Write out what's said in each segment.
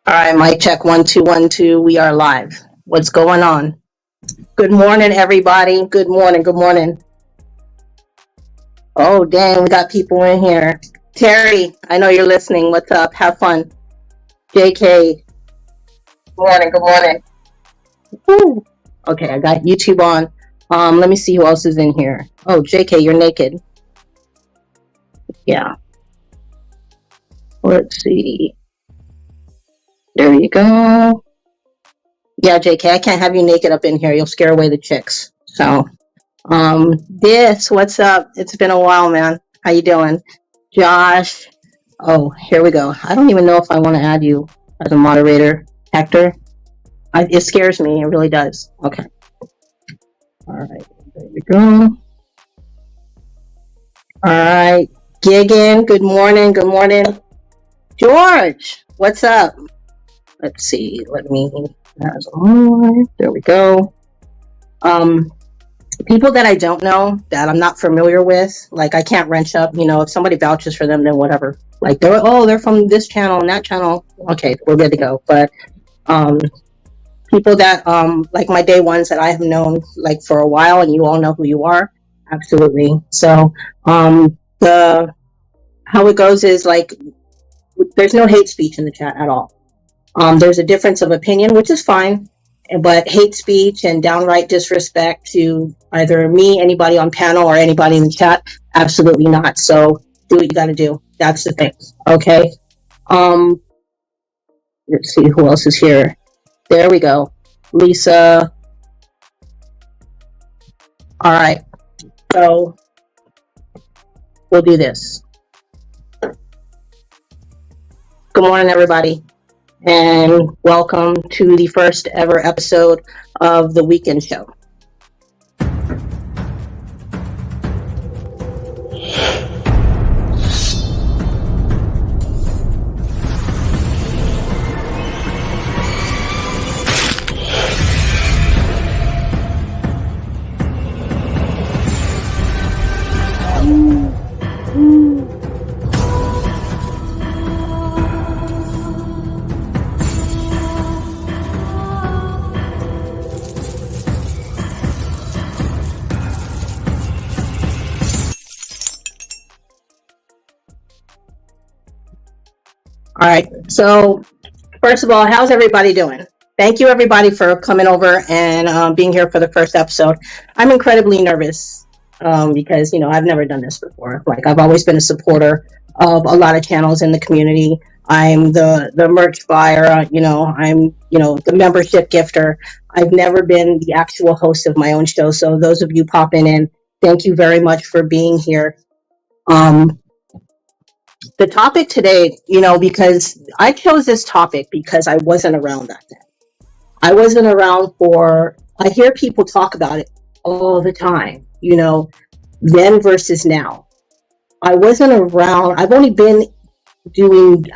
All right, mic check 1 2 1 2. We are live. What's going on? Good morning, everybody. Good morning. Good morning. Oh, dang, we got people in here. Terry, I know you're listening. What's up? Have fun. JK, good morning. Good morning. Woo. Okay, I got YouTube on. Let me see who else is in here. Oh, JK, you're naked. Yeah. Let's see. There you go. Yeah, JK, I can't have you naked up in here. You'll scare away the chicks. So. What's up? It's been a while, man. How you doing? Josh. Oh, here we go. I don't even know if I want to add you as a moderator. Hector. It scares me. It really does. Okay. All right. There we go. All right. Giggin. Good morning. Good morning. George. What's up? Let's see. Let me. There we go. People that I don't know, that I'm not familiar with, like I can't wrench up, if somebody vouches for them, then whatever. Like they're from this channel and that channel. Okay, we're good to go. But people that like my day ones that I have known like for a while, and you all know who you are, absolutely. So the how it goes is like there's no hate speech in the chat at all. There's a difference of opinion, which is fine. But hate speech and downright disrespect to either me, anybody on panel, or anybody in the chat, absolutely not. So do what you got to do. That's the thing. Okay. Let's see who else is here. There we go. Lisa. All right. So we'll do this. Good morning, everybody, and welcome to the first ever episode of the Weekend Show. All right. So first of all, how's everybody doing? Thank you, everybody, for coming over and being here for the first episode. I'm incredibly nervous because, I've never done this before. Like, I've always been a supporter of a lot of channels in the community. I'm the merch buyer, I'm, the membership gifter. I've never been the actual host of my own show. So those of you popping in, thank you very much for being here. The topic today, because I chose this topic because I wasn't around back then. I wasn't around I hear people talk about it all the time, then versus now. I wasn't around. I've only been a gig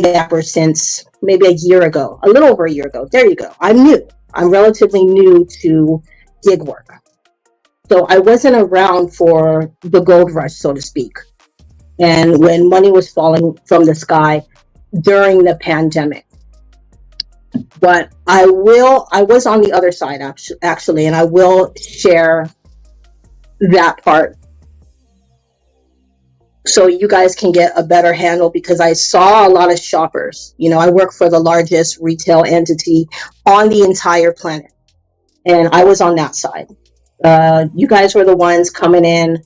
apper since maybe a year ago, a little over a year ago. There you go. I'm new. I'm relatively new to gig work. So I wasn't around for the gold rush, so to speak. And when money was falling from the sky during the pandemic. But I was on the other side actually, and I will share that part so you guys can get a better handle, because I saw a lot of shoppers. I work for the largest retail entity on the entire planet, and I was on that side. You guys were the ones coming in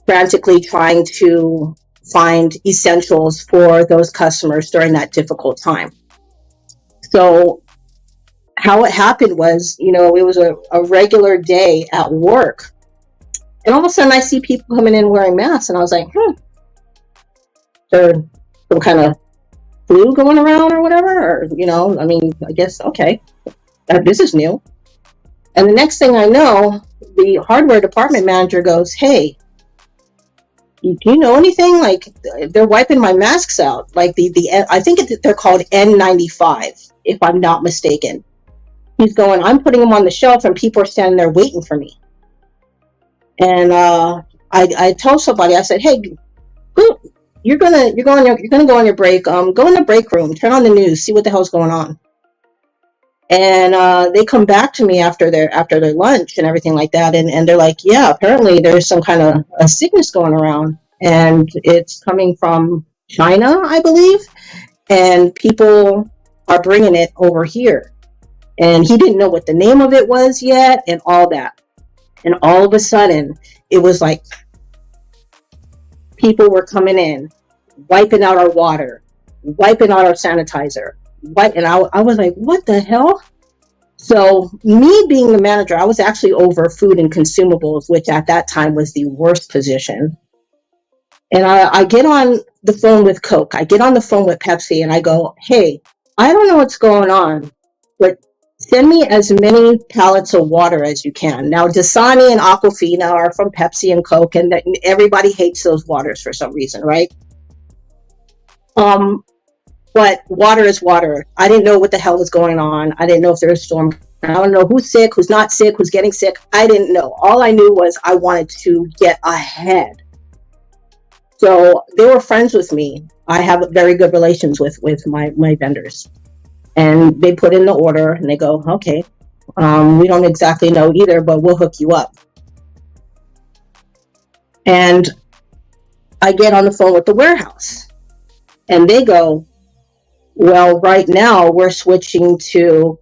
frantically trying to find essentials for those customers during that difficult time. So how it happened was, it was a regular day at work, and all of a sudden I see people coming in wearing masks, and I was like, there's some kind of flu going around or whatever, or, I guess, okay, this is new. And the next thing I know, the hardware department manager goes, hey, do you know anything? Like, they're wiping my masks out. Like I think they're called N95, if I'm not mistaken. He's going, I'm putting them on the shelf and people are standing there waiting for me. And I told somebody, I said, hey, You're gonna go on your break. Go in the break room, turn on the news, see what the hell's going on. And they come back to me after their lunch and everything like that, and they're like, yeah, apparently there's some kind of a sickness going around, and it's coming from China, I believe, and people are bringing it over here. And he didn't know what the name of it was yet, and all that. And all of a sudden, it was like people were coming in, wiping out our water, wiping out our sanitizer. And I was like, what the hell? So me being the manager, I was actually over food and consumables, which at that time was the worst position. And I get on the phone with Coke. I get on the phone with Pepsi and I go, hey, I don't know what's going on, but send me as many pallets of water as you can. Now, Dasani and Aquafina are from Pepsi and Coke, and everybody hates those waters for some reason, right? But water is water. I didn't know what the hell was going on. I didn't know if there was a storm. I don't know who's sick, who's not sick, who's getting sick. I didn't know. All I knew was I wanted to get ahead. So they were friends with me. I have very good relations with my vendors. And they put in the order and they go, okay, we don't exactly know either, but we'll hook you up. And I get on the phone with the warehouse and they go, well, right now we're switching to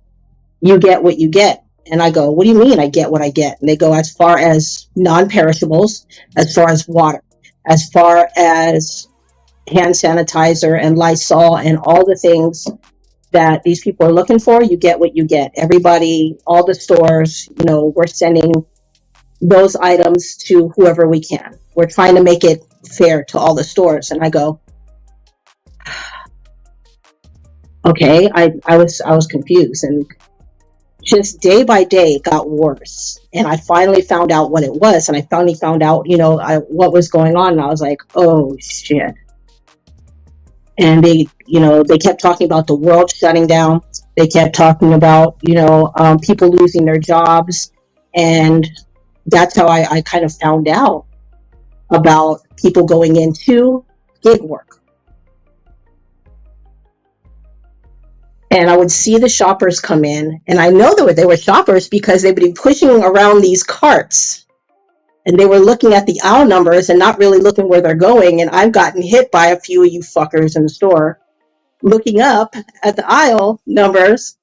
you get what you get. And I go, what do you mean I get what I get? And they go, as far as non-perishables, as far as water, as far as hand sanitizer and Lysol and all the things that these people are looking for, you get what you get. Everybody, all the stores, we're sending those items to whoever we can. We're trying to make it fair to all the stores. And I go, okay, I was confused, and just day by day it got worse. And I finally found out what it was, and I finally found out, what was going on. And I was like, oh shit. And they kept talking about the world shutting down. They kept talking about, people losing their jobs. And that's how I kind of found out about people going into gig work. And I would see the shoppers come in, and I know they were shoppers because they would be pushing around these carts, and they were looking at the aisle numbers and not really looking where they're going. And I've gotten hit by a few of you fuckers in the store looking up at the aisle numbers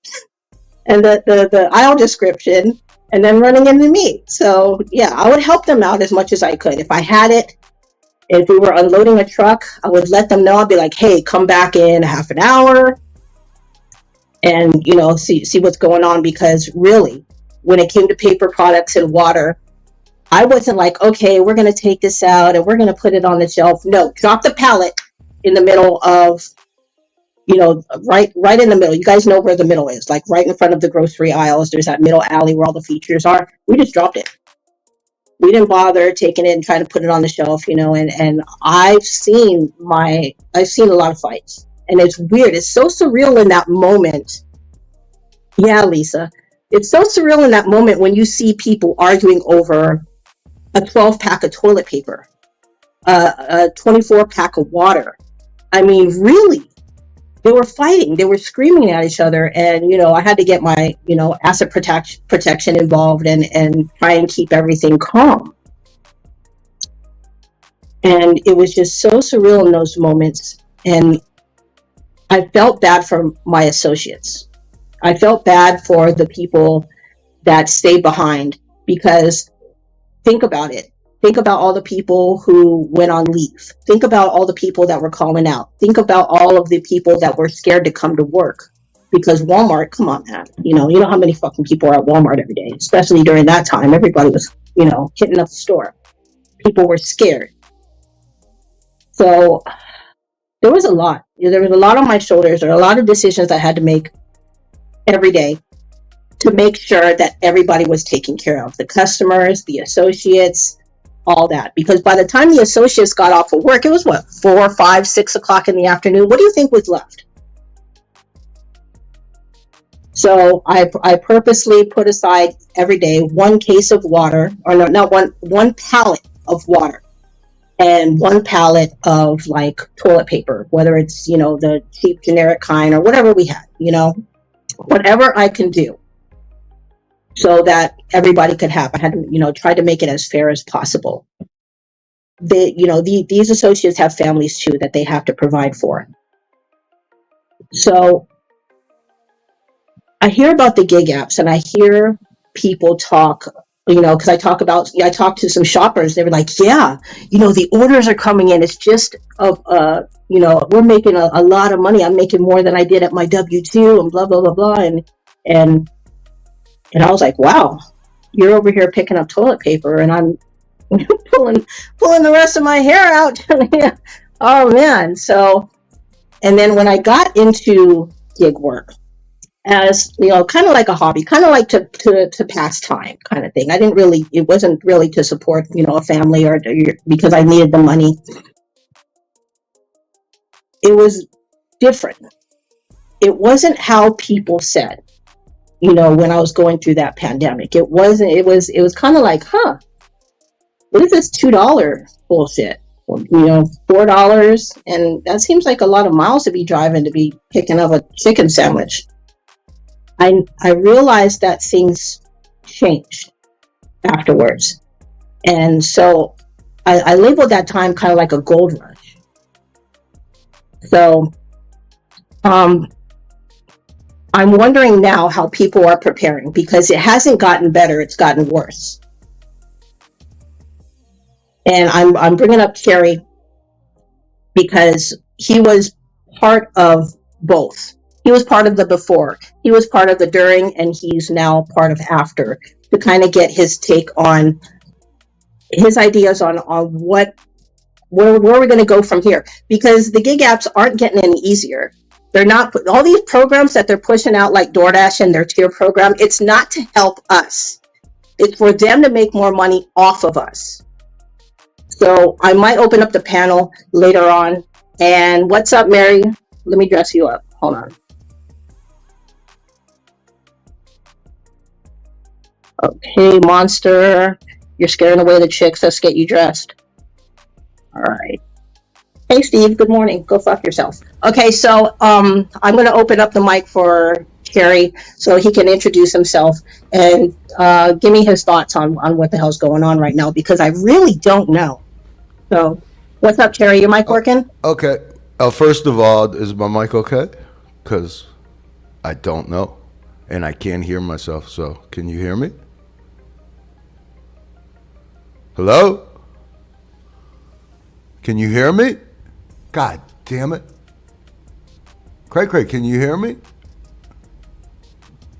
and the aisle description and then running into me. So yeah, I would help them out as much as I could. If I had it, if we were unloading a truck, I would let them know. I'd be like, hey, come back in half an hour and see what's going on. Because really, when it came to paper products and water, I wasn't like, okay, we're going to take this out and we're going to put it on the shelf. No, drop the pallet in the middle of, right in the middle. You guys know where the middle is, like right in front of the grocery aisles. There's that middle alley where all the features are. We just dropped it. We didn't bother taking it and trying to put it on the shelf, and I've seen a lot of fights. And it's weird. It's so surreal in that moment. Yeah, Lisa. It's so surreal in that moment when you see people arguing over a 12-pack of toilet paper, a 24-pack of water. I mean, really, they were fighting. They were screaming at each other. And, I had to get my, asset protection involved and try and keep everything calm. And it was just so surreal in those moments. And I felt bad for my associates. I felt bad for the people that stayed behind, because think about it. Think about all the people who went on leave. Think about all the people that were calling out. Think about all of the people that were scared to come to work, because Walmart, come on, man. You know how many fucking people are at Walmart every day, especially during that time. Everybody was, hitting up the store. People were scared. So there was a lot. There was a lot on my shoulders. There were a lot of decisions I had to make every day to make sure that everybody was taken care of. The customers, the associates, all that. Because by the time the associates got off of work, it was 4, 5, 6 o'clock in the afternoon. What do you think was left? So I purposely put aside every day one case of water, or no, not one pallet of water. and one pallet of like toilet paper, whether it's, the cheap generic kind or whatever we had, whatever I can do so that everybody could have. I had to, try to make it as fair as possible. These associates have families too that they have to provide for. So I hear about the gig apps and I hear people talk, because I talked to some shoppers. They were like, yeah, the orders are coming in. It's just, we're making a lot of money. I'm making more than I did at my W-2 and blah, blah, blah, blah. And I was like, wow, you're over here picking up toilet paper and I'm pulling the rest of my hair out. Oh man. So, and then when I got into gig work, as kind of like a hobby, kind of like to pass time kind of thing. It wasn't really to support, a family or because I needed the money. It was different. It wasn't how people said, when I was going through that pandemic. It was kind of like, what is this $2 bullshit? $4, and that seems like a lot of miles to be driving to be picking up a chicken sandwich. I realized that things changed afterwards. And so I labeled that time kind of like a gold rush. So I'm wondering now how people are preparing, because it hasn't gotten better, it's gotten worse. And I'm bringing up Kerry because he was part of both. He was part of the before, he was part of the during, and he's now part of after, to kind of get his take on his ideas on where we're going to go from here. Because the gig apps aren't getting any easier. They're not, all these programs that they're pushing out like DoorDash and their tier program, it's not to help us. It's for them to make more money off of us. So I might open up the panel later on. And what's up, Mary? Let me dress you up. Hold on. Okay, Monster, you're scaring away the chicks. Let's get you dressed. All right. Hey, Steve, good morning. Go fuck yourself. Okay, so I'm going to open up the mic for Kerry so he can introduce himself and give me his thoughts on what the hell's going on right now, because I really don't know. So what's up, Kerry? Your mic working? Okay. First of all, is my mic okay? Because I don't know, and I can't hear myself. So can you hear me? Hello? Can you hear me? God damn it. Craig, can you hear me?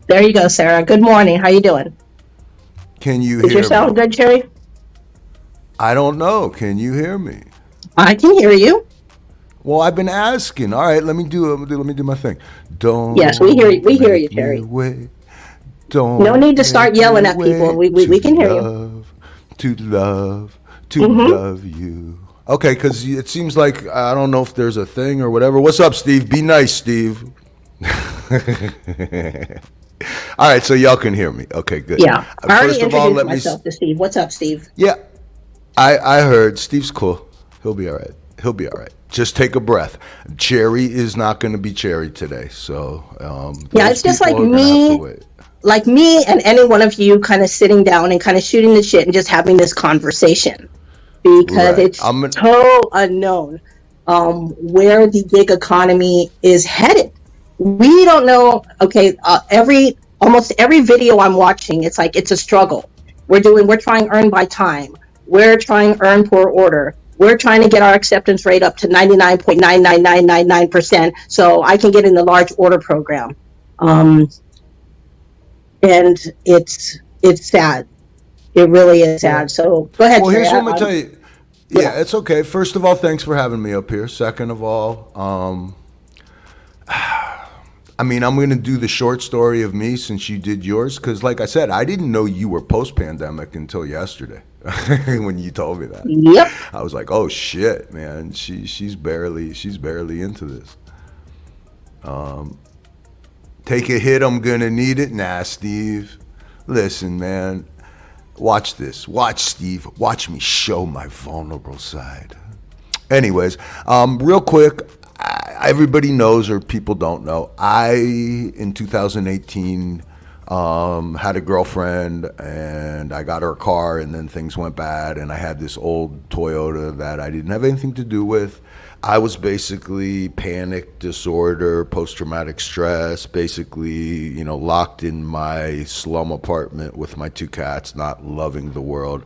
There you go, Sarah. Good morning. How you doing? Can you hear me? Is your sound good, Kerry? I don't know. Can you hear me? I can hear you. Well, I've been asking. All right, let me do my thing. Don't. Yes, we hear you, Kerry. Don't. No need to start yelling at people. We can hear you. To love you. Okay, because it seems like, I don't know if there's a thing or whatever. What's up, Steve? Be nice, Steve. All right, so y'all can hear me. Okay, good. Yeah. I already introduced myself to Steve. What's up, Steve? Yeah, I heard. Steve's cool. He'll be all right. Just take a breath. Cherry is not going to be Cherry today. So, yeah, it's just like me and any one of you kind of sitting down and kind of shooting the shit and just having this conversation. Because it's so unknown where the gig economy is headed. We don't know. Okay, almost every video I'm watching, it's like it's a struggle. We're trying earn by time. We're trying earn per order. We're trying to get our acceptance rate up to 99.99999% so I can get in the large order program. And it's sad. It really is sad. So go ahead. Well, here's what I'm gonna tell you. Yeah, it's okay. First of all, thanks for having me up here. Second of all, I mean, I'm going to do the short story of me since you did yours, because like I said, I didn't know you were post-pandemic until yesterday when you told me that. Yep. I was like, oh shit, man, she's barely into this. Take a hit, I'm gonna need it. Nah, Steve, listen, man. Watch this. Watch, Steve. Watch me show my vulnerable side. Anyways, real quick, everybody knows or people don't know, in 2018, had a girlfriend and I got her a car and then things went bad and I had this old Toyota that I didn't have anything to do with. I was basically panic disorder, post-traumatic stress, basically, locked in my slum apartment with my two cats, not loving the world.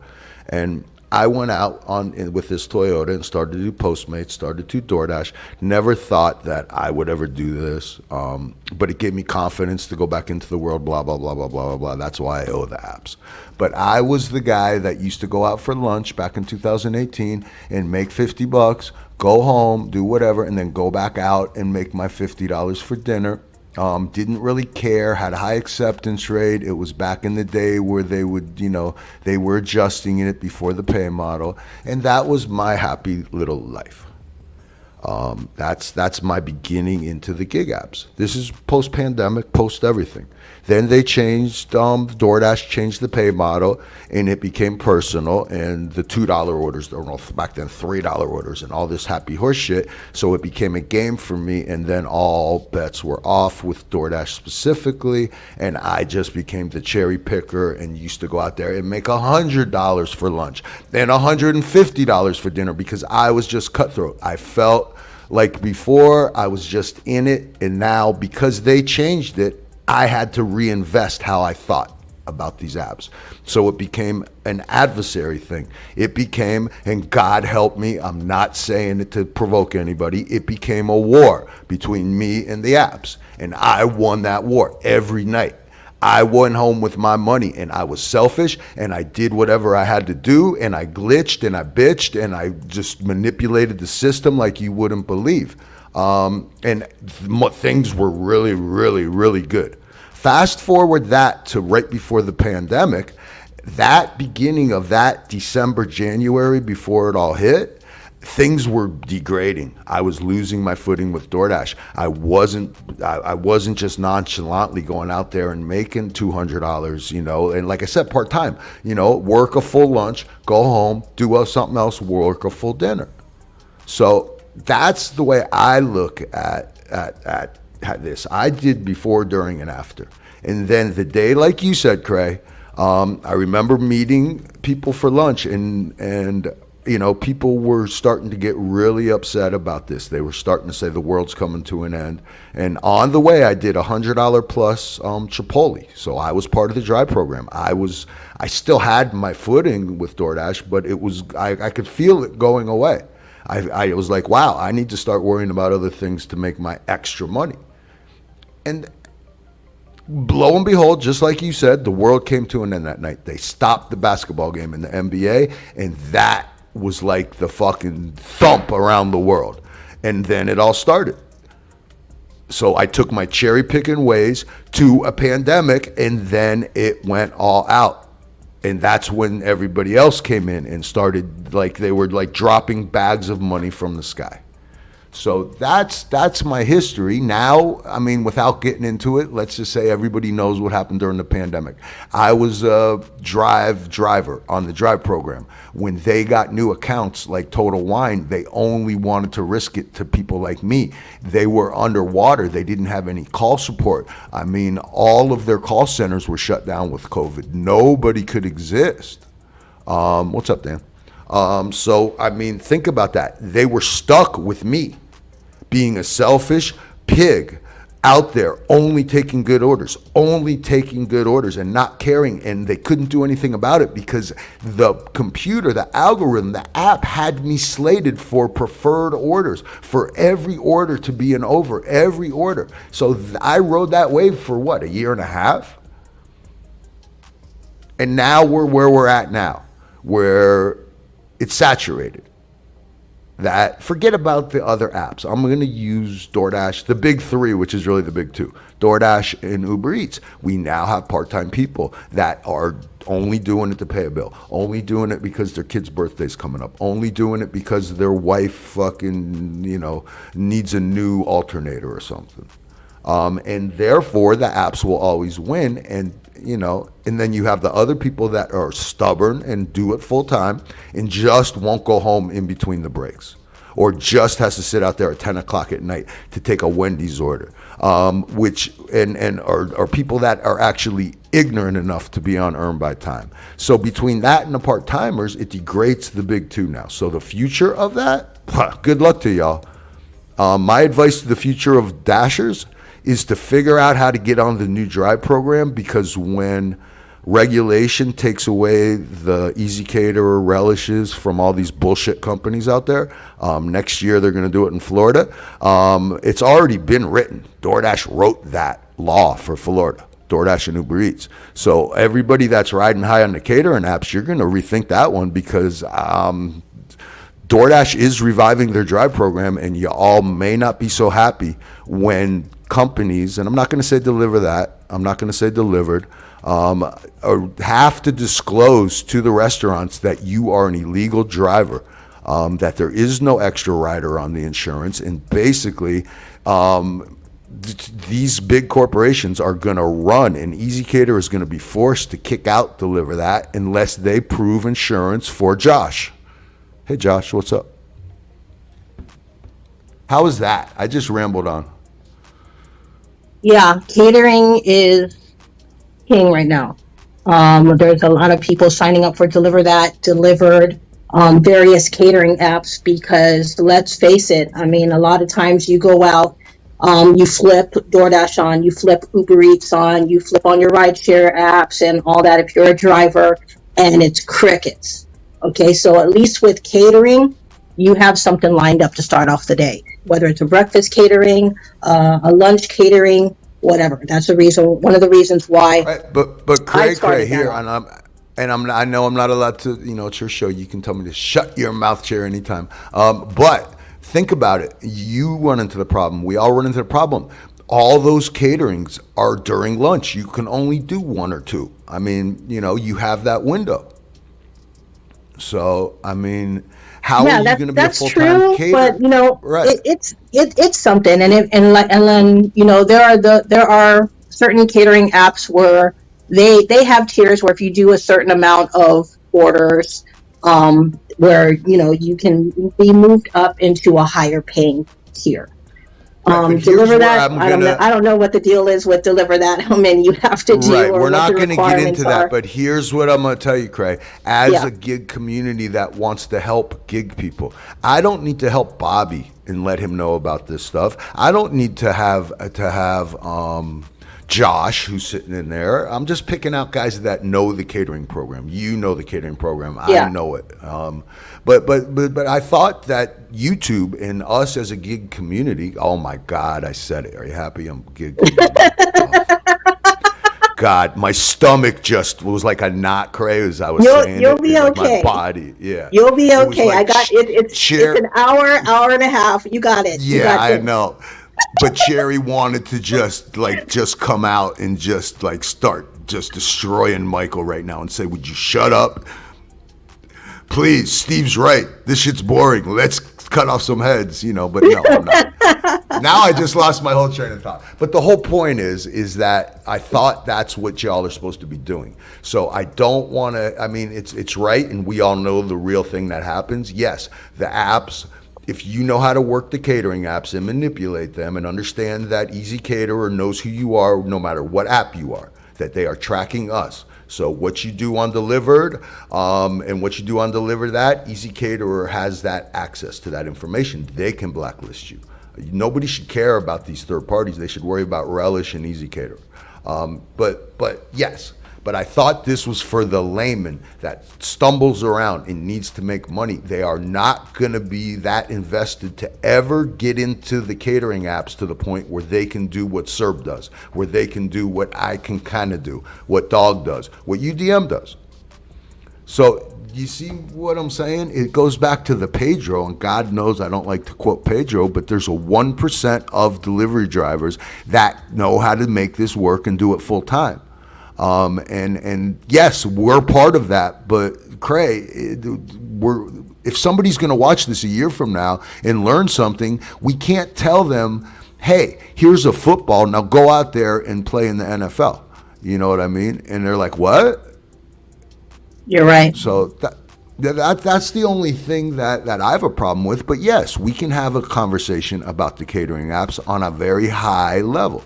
And I went out with this Toyota and started to do Postmates, started to do DoorDash. Never thought that I would ever do this, but it gave me confidence to go back into the world, blah, blah, blah, blah, blah, blah, blah. That's why I owe the apps. But I was the guy that used to go out for lunch back in 2018 and make $50, go home, do whatever, and then go back out and make my $50 for dinner. Didn't really care, had a high acceptance rate. It was back in the day where they would, they were adjusting it before the pay model. And that was my happy little life. That's my beginning into the gig apps. This is post-pandemic, post-everything. Then they changed, DoorDash changed the pay model, and it became personal, and the $2 orders, or back then $3 orders, and all this happy horse shit. So it became a game for me, and then all bets were off with DoorDash specifically, and I just became the cherry picker and used to go out there and make $100 for lunch, then $150 for dinner, because I was just cutthroat. I felt like before I was just in it, and now because they changed it, I had to reinvest how I thought about these apps. So it became an adversary thing. It became, and God help me, I'm not saying it to provoke anybody, it became a war between me and the apps. And I won that war every night. I went home with my money and I was selfish and I did whatever I had to do and I glitched and I bitched and I just manipulated the system like you wouldn't believe. And things were really, really, really good. Fast forward that to right before the pandemic, that beginning of that December, January, before it all hit, things were degrading. I was losing my footing with DoorDash. I wasn't just nonchalantly going out there and making $200, and like I said, part-time, work a full lunch, go home, do something else, work a full dinner. So that's the way I look at this. I did before, during, and after. And then the day, like you said, Cray, I remember meeting people for lunch and people were starting to get really upset about this. They were starting to say the world's coming to an end. And on the way, I did $100 plus Chipotle. So I was part of the drive program. I still had my footing with DoorDash, but I could feel it going away. I was like, wow, I need to start worrying about other things to make my extra money. And lo and behold, just like you said, the world came to an end that night. They stopped the basketball game in the NBA, and that was like the fucking thump around the world. And then it all started. So I took my cherry picking ways to a pandemic, and then it went all out. And that's when everybody else came in and started, they were dropping bags of money from the sky. So that's my history. Now, I mean, without getting into it, let's just say everybody knows what happened during the pandemic. I was a driver on the drive program. When they got new accounts like Total Wine, they only wanted to risk it to people like me. They were underwater. They didn't have any call support. I mean, all of their call centers were shut down with COVID. Nobody could exist. What's up, Dan? So, I mean, think about that. They were stuck with me being a selfish pig out there, only taking good orders and not caring. And they couldn't do anything about it because the computer, the algorithm, the app had me slated for preferred orders, for every order to be an over, every order. So I rode that wave for what, a year and a half? And now we're where we're at now, where it's saturated. That, forget about the other apps. I'm going to use DoorDash, the big three, which is really the big two, DoorDash and Uber Eats. We now have part-time people that are only doing it to pay a bill, only doing it because their kid's birthday's coming up, only doing it because their wife fucking, needs a new alternator or something. And therefore, the apps will always win. And and then you have the other people that are stubborn and do it full time and just won't go home in between the breaks, or just has to sit out there at 10 o'clock at night to take a Wendy's order, which are people that are actually ignorant enough to be on earn by time. So between that and the part-timers, it degrades the big two now. So the future of that, good luck to y'all. My advice to the future of Dashers is to figure out how to get on the new drive program, because when regulation takes away the Easy Caterer relishes from all these bullshit companies out there, next year they're going to do it in Florida. It's already been written. DoorDash wrote that law for Florida, DoorDash and Uber Eats. So everybody that's riding high on the catering apps, you're going to rethink that one, because DoorDash is reviving their drive program, and you all may not be so happy when companies, and I'm not going to say deliver that, I'm not going to say delivered, have to disclose to the restaurants that you are an illegal driver, that there is no extra rider on the insurance, and basically these big corporations are going to run, and Easy Cater is going to be forced to kick out deliver that unless they prove insurance for Josh. Hey Josh, what's up? How is that? I just rambled on. Yeah, catering is king right now. There's a lot of people signing up for Deliver That, Delivered, various catering apps, because let's face it, I mean, a lot of times you go out, you flip DoorDash on, you flip Uber Eats on, you flip on your rideshare apps and all that if you're a driver, and it's crickets. Okay, so at least with catering, you have something lined up to start off the day, whether it's a breakfast catering, a lunch catering, whatever. That's the reason. One of the reasons why. Right, but Craig here, I know I'm not allowed to. It's your show. You can tell me to shut your mouth, chair, anytime. But think about it. You run into the problem. We all run into the problem. All those caterings are during lunch. You can only do one or two. I mean, you have that window. So, I mean, how are you going to be a full-time caterer? But right. it's something, and then there are certain catering apps where they have tiers where if you do a certain amount of orders, where you can be moved up into a higher paying tier. Deliver That, I don't know what the deal is with Deliver That, how many you have to do. Right, or we're not going to get into are. that, but here's what I'm going to tell you, Craig. As a gig community that wants to help gig people, I don't need to help Bobby and let him know about this stuff. I don't need to have Josh, who's sitting in there. I'm just picking out guys that know the catering program. You know the catering program. I know it. But I thought that YouTube and us as a gig community, oh my God, I said it. Are you happy I'm gig community? God, my stomach just was like a knot, Craig, as I was saying. You'll be okay. My body, yeah. You'll be okay. I got it. It's an hour and a half. You got it. Yeah, I know. But Cherry wanted to just come out and just start just destroying Michael right now and say, would you shut up? Please, Steve's right. This shit's boring. Let's cut off some heads, but no, I'm not. Now I just lost my whole train of thought. But the whole point is that I thought that's what y'all are supposed to be doing. So I don't want to, I mean, it's right, and we all know the real thing that happens. Yes, the apps, if you know how to work the catering apps and manipulate them and understand that Easy Caterer knows who you are no matter what app you are, that they are tracking us. So what you do on Delivered and what you do on Deliver That, Easy Caterer has that access to that information. They can blacklist you. Nobody should care about these third parties. They should worry about Relish and Easy Caterer. But yes. But I thought this was for the layman that stumbles around and needs to make money. They are not going to be that invested to ever get into the catering apps to the point where they can do what Serb does, where they can do what I can kind of do, what Dog does, what UDM does. So you see what I'm saying? It goes back to the Pedro, and God knows I don't like to quote Pedro, but there's a 1% of delivery drivers that know how to make this work and do it full time. And yes, we're part of that, but Craig, if somebody's going to watch this a year from now and learn something, we can't tell them, hey, here's a football, now go out there and play in the NFL. You know what I mean? And they're like, what? You're right. So that's the only thing that I have a problem with. But yes, we can have a conversation about the catering apps on a very high level,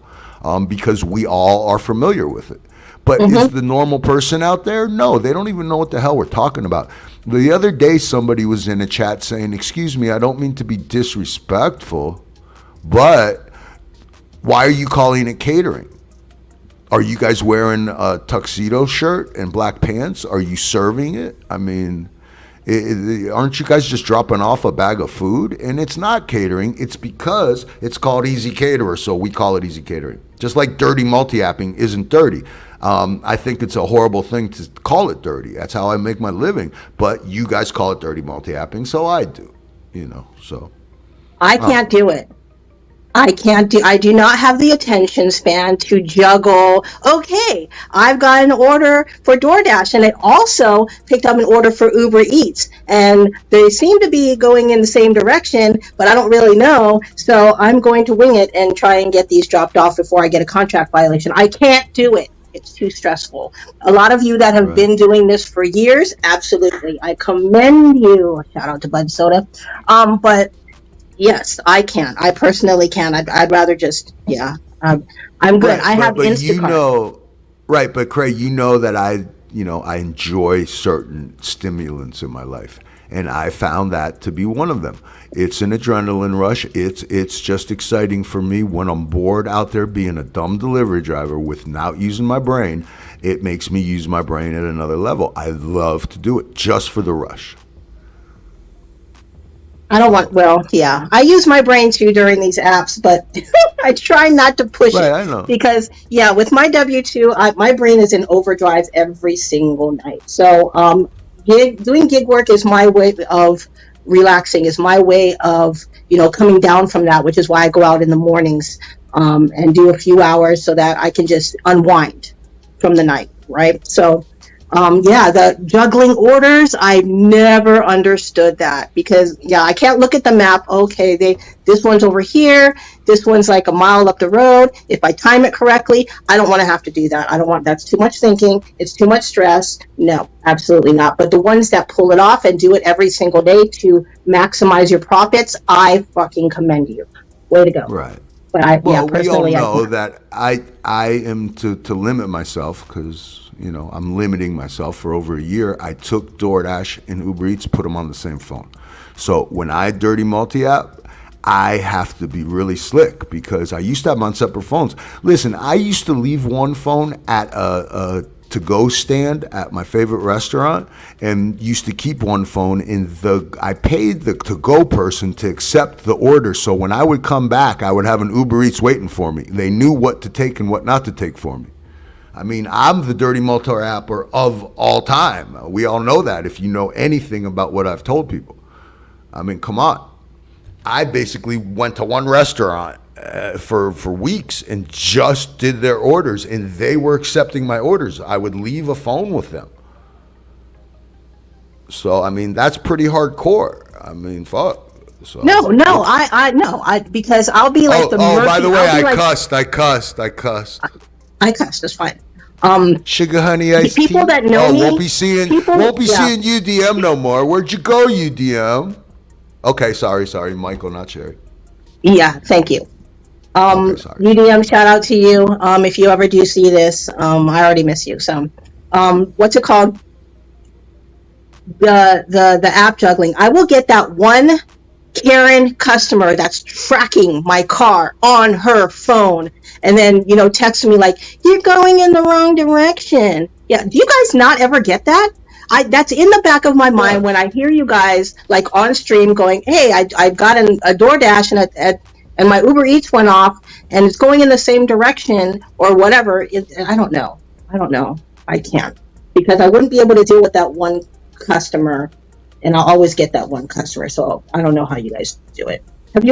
because we all are familiar with it. But is the normal person out there? No, they don't even know what the hell we're talking about. The other day, somebody was in a chat saying, excuse me, I don't mean to be disrespectful, but why are you calling it catering? Are you guys wearing a tuxedo shirt and black pants? Are you serving it? I mean, aren't you guys just dropping off a bag of food? And it's not catering. It's because it's called Easy Caterer, so we call it Easy Catering. Just like dirty multi-apping isn't dirty. I think it's a horrible thing to call it dirty. That's how I make my living. But you guys call it dirty multi-apping, so I do. So. I can't do it. I do not have the attention span to juggle. Okay, I've got an order for DoorDash, and I also picked up an order for Uber Eats, and they seem to be going in the same direction, but I don't really know, so I'm going to wing it and try and get these dropped off before I get a contract violation. I can't do it. It's too stressful. A lot of you that have been doing this for years, absolutely. I commend you. Shout out to Bud Soda. But yes, I can. I personally can. I'd rather just, I'm good. Right, I have but Instacart. right, but Craig, that I enjoy certain stimulants in my life. And I found that to be one of them. It's an adrenaline rush. It's just exciting for me when I'm bored out there being a dumb delivery driver without using my brain. It makes me use my brain at another level. I love to do it just for the rush. I use my brain too during these apps, but I try not to push Right, it I know. because, with my W-2, my brain is in overdrive every single night. So, doing gig work is my way of relaxing, is my way of, coming down from that, which is why I go out in the mornings, and do a few hours so that I can just unwind from the night, right? So, the juggling orders, I never understood that because, I can't look at the map. Okay, this one's over here. This one's like a mile up the road. If I time it correctly, I don't want to have to do that. That's too much thinking. It's too much stress. No, absolutely not. But the ones that pull it off and do it every single day to maximize your profits, I fucking commend you. Way to go. Right. But we personally, all know that I am to limit myself because, I'm limiting myself for over a year. I took DoorDash and Uber Eats, put them on the same phone. So when I dirty multi-app, I have to be really slick because I used to have them on separate phones. Listen, I used to leave one phone at a to-go stand at my favorite restaurant and used to keep one phone I paid the to-go person to accept the order. So when I would come back, I would have an Uber Eats waiting for me. They knew what to take and what not to take for me. I mean, I'm the dirty multi-apper of all time. We all know that if you know anything about what I've told people. I mean, come on. I basically went to one restaurant for weeks and just did their orders, and they were accepting my orders. I would leave a phone with them. So, I mean, that's pretty hardcore. I mean, fuck. So, no, because I'll be like the Oh, murky, by the way, I cussed. cussed. I cussed, it's fine. Sugar honey iced people tea. that know me, won't be seeing UDM no more. Where'd you go, UDM? Okay, sorry, Michael, not Sherry. Yeah, thank you. Okay, sorry. UDM, shout out to you. If you ever do see this, I already miss you. So, what's it called? The app juggling. I will get that one Karen customer that's tracking my car on her phone and then, text me like, you're going in the wrong direction. Yeah. Do you guys not ever get that? That's in the back of my mind when I hear you guys like on stream going, hey, I got a DoorDash and my Uber Eats went off and it's going in the same direction or whatever. I don't know. I can't because I wouldn't be able to deal with that one customer. And I'll always get that one customer. So I don't know how you guys do it.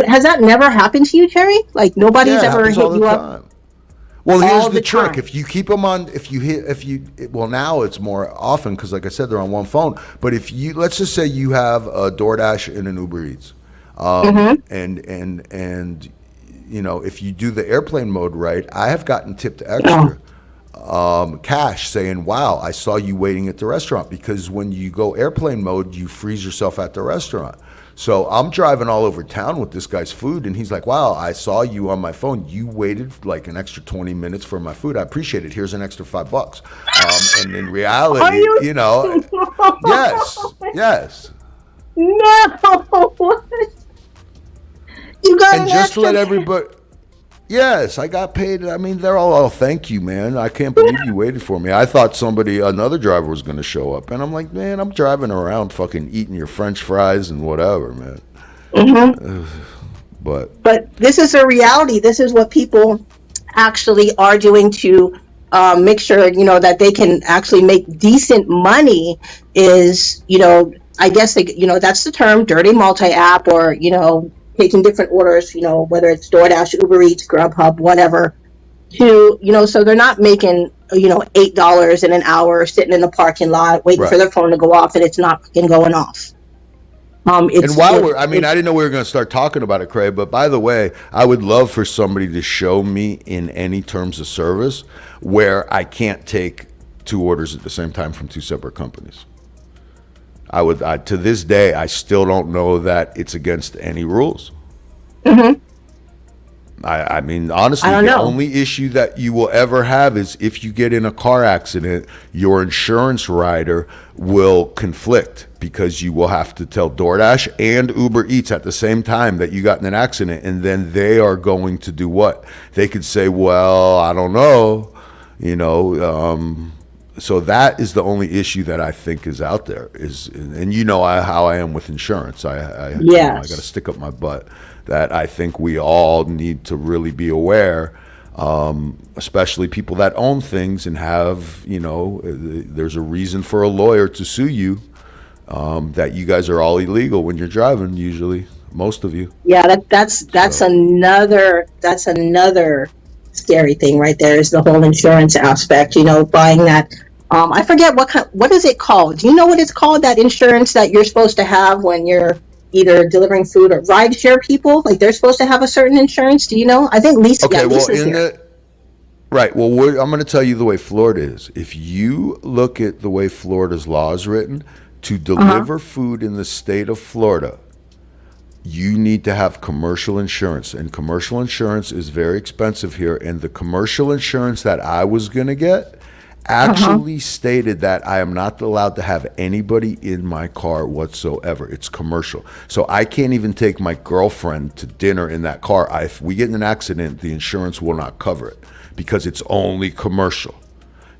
Has that never happened to you, Terry? Like nobody's ever hit you up? Well, here's the trick. If you keep them on, now it's more often because, like I said, they're on one phone. But let's just say you have a DoorDash and an Uber Eats, and if you do the airplane mode right, I have gotten tipped extra cash saying, wow, I saw you waiting at the restaurant, because when you go airplane mode, you freeze yourself at the restaurant. So I'm driving all over town with this guy's food, and he's like, wow, I saw you on my phone. You waited like an extra 20 minutes for my food. I appreciate it. Here's an extra $5. And in reality, you know, yes. No. You got And an just to extra. let everybody, yes, I got paid. I mean, they're all, oh, thank you, man. I can't believe you waited for me. I thought another driver was going to show up. And I'm like, man, I'm driving around fucking eating your French fries and whatever, man. Mm-hmm. But this is a reality. This is what people actually are doing to make sure, you know, that they can actually make decent money is, you know, I guess, they, you know, that's the term, dirty multi-app, or, you know, taking different orders, you know, whether it's DoorDash, Uber Eats, Grubhub, whatever, to, you know, so they're not making, you know, $8 in an hour sitting in the parking lot waiting for Right. their phone to go off, and it's not fucking going off. And while I didn't know we were going to start talking about it, Craig, but by the way, I would love for somebody to show me in any terms of service where I can't take two orders at the same time from two separate companies. To this day, I still don't know that it's against any rules. Mm-hmm. I mean, honestly, I don't the know. only issue that you will ever have is if you get in a car accident, your insurance rider will conflict, because you will have to tell DoorDash and Uber Eats at the same time that you got in an accident, and then they are going to do what? They could say, well, I don't know, you know. So that is the only issue that I think is out there. And you know how I am with insurance. I got to stick up my butt. That I think we all need to really be aware, especially people that own things and have, you know, there's a reason for a lawyer to sue you, that you guys are all illegal when you're driving, usually, most of you. Yeah, that's another scary thing right there, is the whole insurance aspect, you know, buying that. I forget what is it called? Do you know what it's called, that insurance that you're supposed to have when you're either delivering food or rideshare people? Like, they're supposed to have a certain insurance. Do you know? I think Lisa. Okay, yeah, well, Lisa's here. right. Well, I'm going to tell you the way Florida is. If you look at the way Florida's law is written, to deliver food in the state of Florida, you need to have commercial insurance. And commercial insurance is very expensive here. And the commercial insurance that I was going to get actually stated that I am not allowed to have anybody in my car whatsoever. It's commercial. So I can't even take my girlfriend to dinner in that car. If we get in an accident, the insurance will not cover it, because it's only commercial.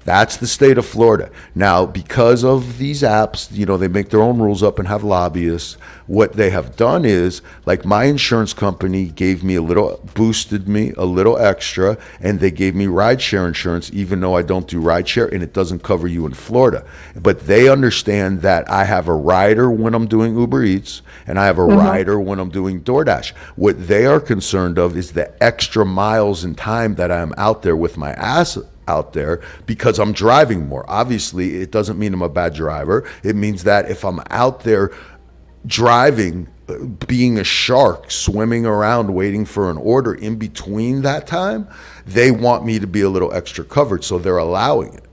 That's the state of Florida. Now, because of these apps, you know, they make their own rules up and have lobbyists. What they have done is, like, my insurance company boosted me a little extra, and they gave me rideshare insurance, even though I don't do rideshare, and it doesn't cover you in Florida. But they understand that I have a rider when I'm doing Uber Eats, and I have a rider when I'm doing DoorDash. What they are concerned of is the extra miles and time that I'm out there with my ass out there, because I'm driving more. Obviously, it doesn't mean I'm a bad driver. It means that if I'm out there driving, being a shark, swimming around, waiting for an order in between that time, they want me to be a little extra covered, so they're allowing it.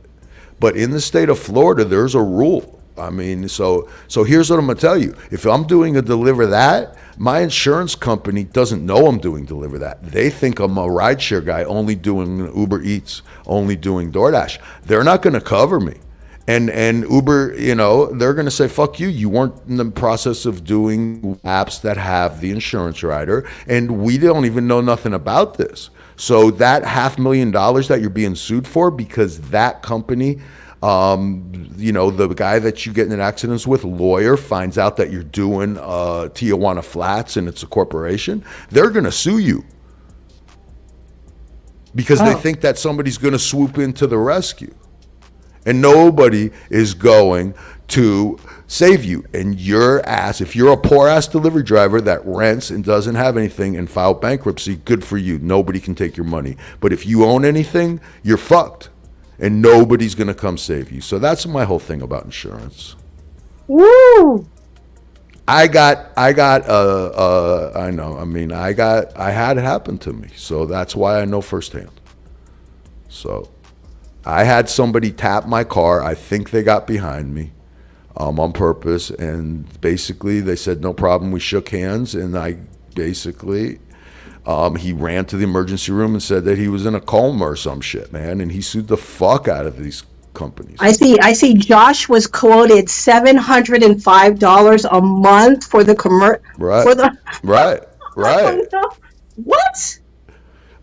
But in the state of Florida, there's a rule. I mean, so here's what I'm gonna tell you. If I'm doing a deliver that, my insurance company doesn't know I'm doing deliver that. They think I'm a rideshare guy, only doing Uber Eats, only doing DoorDash. They're not gonna cover me. And Uber, you know, they're going to say, fuck you. You weren't in the process of doing apps that have the insurance rider. And we don't even know nothing about this. So that $500,000 that you're being sued for, because that company, you know, the guy that you get in an accident with, lawyer, finds out that you're doing Tijuana Flats and it's a corporation, they're going to sue you. Because they think that somebody's going to swoop into the rescue. And nobody is going to save you. And your ass, if you're a poor ass delivery driver that rents and doesn't have anything and filed bankruptcy, good for you. Nobody can take your money. But if you own anything, you're fucked. And nobody's going to come save you. So that's my whole thing about insurance. Woo! I know. I mean, I had it happen to me. So that's why I know firsthand. So I had somebody tap my car. I think they got behind me on purpose. And basically they said, no problem. We shook hands. And I basically, he ran to the emergency room and said that he was in a coma or some shit, man. And he sued the fuck out of these companies. I see Josh was quoted $705 a month for the Right. for the Right. Right. What?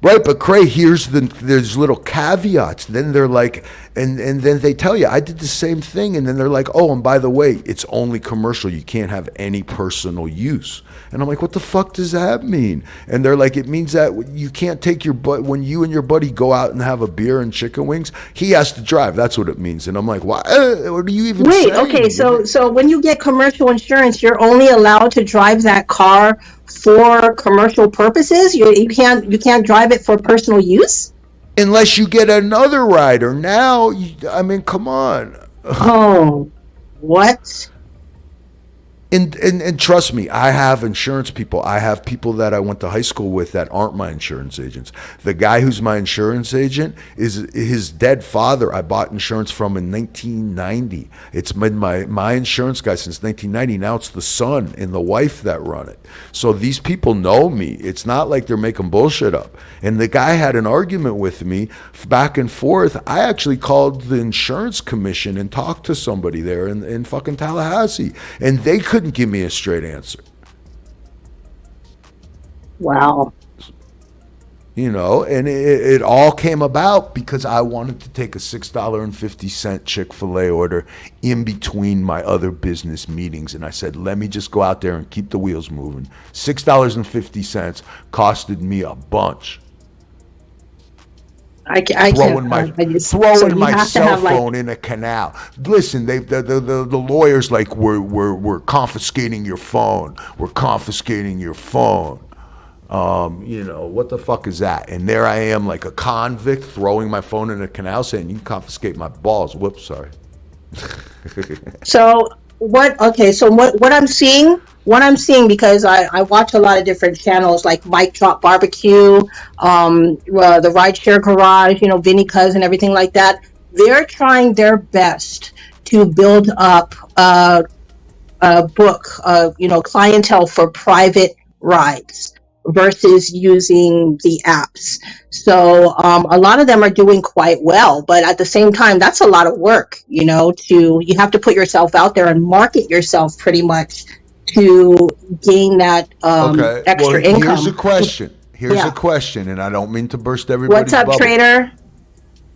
Right, but Cray, there's little caveats. Then they're like, and then they tell you, I did the same thing, and then they're like, oh, and by the way, it's only commercial. You can't have any personal use. And I'm like, what the fuck does that mean? And they're like, it means that you can't take when you and your buddy go out and have a beer and chicken wings, he has to drive. That's what it means. And I'm like, what are you even saying? Wait, okay, so when you get commercial insurance, you're only allowed to drive that car for commercial purposes? You can't drive it for personal use? Unless you get another rider. Now, I mean, come on. Oh, what? And trust me, I have insurance people. I have people that I went to high school with that aren't my insurance agents. The guy who's my insurance agent is his dead father. I bought insurance from in 1990. It's been my insurance guy since 1990. Now it's the son and the wife that run it. So these people know me. It's not like they're making bullshit up. And the guy had an argument with me back and forth. I actually called the insurance commission and talked to somebody there in fucking Tallahassee. And they couldn't give me a straight answer. Wow. You know, and it all came about because I wanted to take a $6.50 Chick-fil-A order in between my other business meetings. And I said, let me just go out there and keep the wheels moving. $6.50 costed me a bunch. I can't. Throwing my cell phone in a canal. Listen, the lawyers like we're confiscating your phone. We're confiscating your phone. You know, what the fuck is that? And there I am like a convict throwing my phone in a canal saying, you can confiscate my balls. Whoops, sorry. So what I'm seeing, because I watch a lot of different channels like Mike Drop Barbecue, the Rideshare Garage, Vinny Cuz and everything like that. They're trying their best to build up a book, clientele for private rides versus using the apps. So a lot of them are doing quite well, but at the same time, that's a lot of work, you have to put yourself out there and market yourself pretty much to gain that extra income. Here's a question. A question, and I don't mean to burst everybody's bubble. What's up, Trader?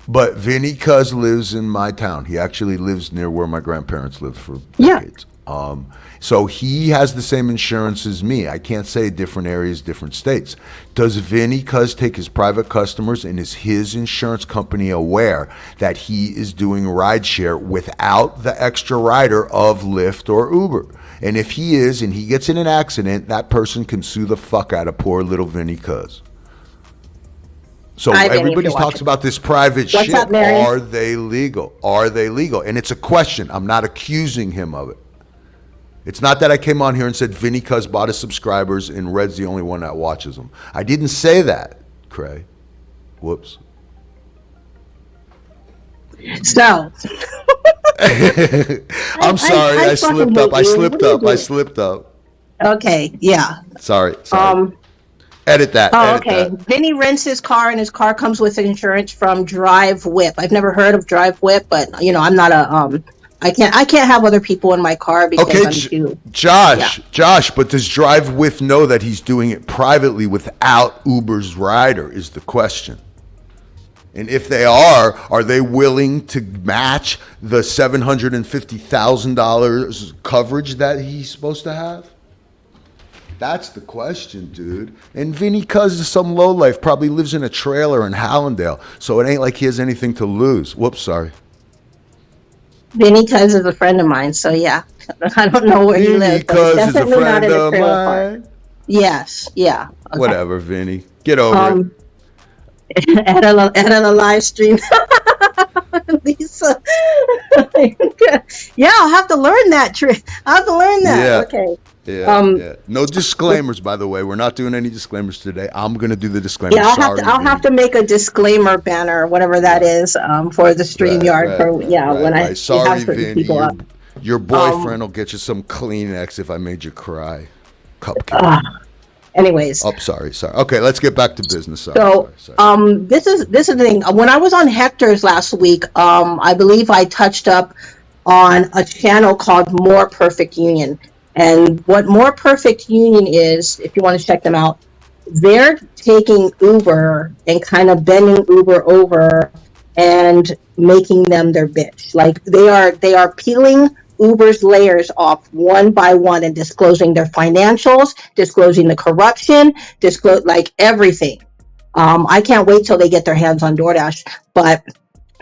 But Vinny Cuz lives in my town. He actually lives near where my grandparents lived for decades. So he has the same insurance as me. I can't say different areas, different states. Does Vinny Cuz take his private customers, and is his insurance company aware that he is doing rideshare without the extra rider of Lyft or Uber? And if he is, and he gets in an accident, that person can sue the fuck out of poor little Vinny Cuz. So everybody talks about this private shit. Up, are they legal? Are they legal? And it's a question. I'm not accusing him of it. It's not that I came on here and said Vinny Cuz bought his subscribers and Red's the only one that watches them. I didn't say that, Cray. Whoops. So. I'm sorry. I slipped up. Okay. Yeah. Sorry. Edit that. Okay. Vinny rents his car, and his car comes with insurance from Drive Whip. I've never heard of Drive Whip, but I'm not a I can't have other people in my car because I'm too. Josh, but does Drive Whip know that he's doing it privately without Uber's rider is the question. And if they are they willing to match the $750,000 coverage that he's supposed to have? That's the question, dude. And Vinny Cuz is some lowlife, probably lives in a trailer in Hallandale, so it ain't like he has anything to lose. Whoops, sorry. Vinny Cuz is a friend of mine, so yeah. I don't know where he lives. Vinny Cuz is a friend of mine. Yes, yeah. Okay. Whatever, Vinny. Get over it. Add a live stream. Lisa. Yeah, I'll have to learn that trick. I'll have to learn that. Yeah. Okay. Yeah. No disclaimers, by the way. We're not doing any disclaimers today. I'm gonna do the disclaimers. Yeah, I'll have to make a disclaimer banner, whatever that is, for the StreamYard for when I Right. have Sorry, certain Vinny. people up. Your boyfriend will get you some Kleenex if I made you cry. Cupcake. Anyways, Oh, sorry. Okay, let's get back to business. so this is the thing. When I was on Hector's last week, I believe I touched up on a channel called More Perfect Union. And what More Perfect Union is, if you want to check them out, they're taking Uber and kind of bending Uber over and making them their bitch. Like they are peeling Uber's layers off one by one and disclosing their financials, disclosing the corruption, disclose like everything. I can't wait till they get their hands on DoorDash, but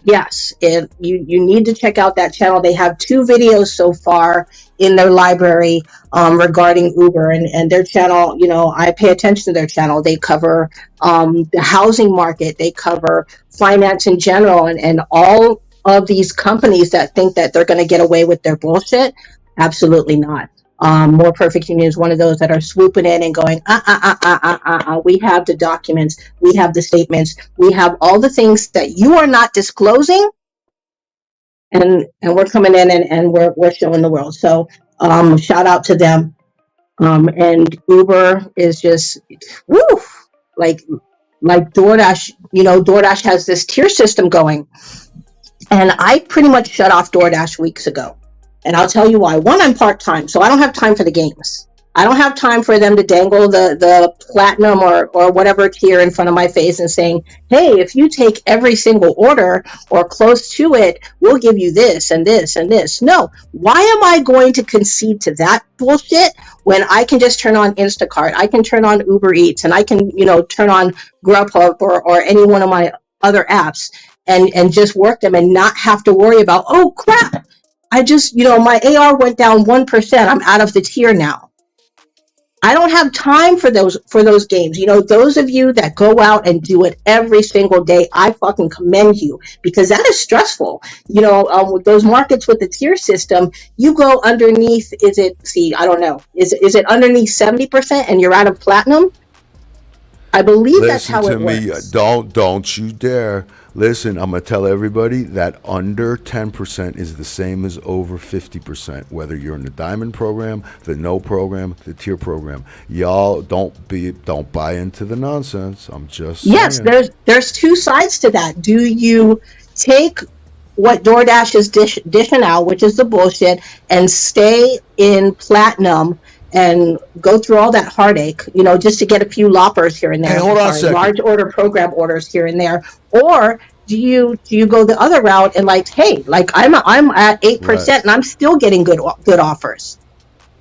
yes, if you need to check out that channel. They have 2 videos so far in their library regarding Uber and their channel. You know, I pay attention to their channel. They cover the housing market. They cover finance in general and all of these companies that think that they're going to get away with their bullshit. Absolutely not. More Perfect Union is one of those that are swooping in and going, we have the documents, we have the statements, we have all the things that you are not disclosing, and we're coming in and we're showing the world. So shout out to them. And Uber is just, woo, like DoorDash. You know, DoorDash has this tier system going, and I pretty much shut off DoorDash weeks ago. And I'll tell you why. One, I'm part-time, so I don't have time for the games. I don't have time for them to dangle the platinum or whatever tier in front of my face and saying, hey, if you take every single order or close to it, we'll give you this and this and this. No. Why am I going to concede to that bullshit when I can just turn on Instacart, I can turn on Uber Eats, and I can, turn on Grubhub or any one of my other apps and just work them and not have to worry about, oh, crap. I just, my AR went down 1%. I'm out of the tier now. I don't have time for those games. Those of you that go out and do it every single day, I fucking commend you, because that is stressful. With those markets with the tier system, you go underneath, I don't know. Is it underneath 70% and you're out of platinum? I believe that's how it works. Listen to me. Don't you dare. Listen, I'm going to tell everybody that under 10% is the same as over 50%, whether you're in the diamond program, the no program, the tier program. Y'all don't buy into the nonsense. I'm just saying. Yes, there's 2 sides to that. Do you take what DoorDash is dishing out, which is the bullshit, and stay in platinum and go through all that heartache, just to get a few loppers here and there? Hey, hold on a second. Large order program orders here and there, or do you go the other route and I'm at 8% right, and I'm still getting good offers?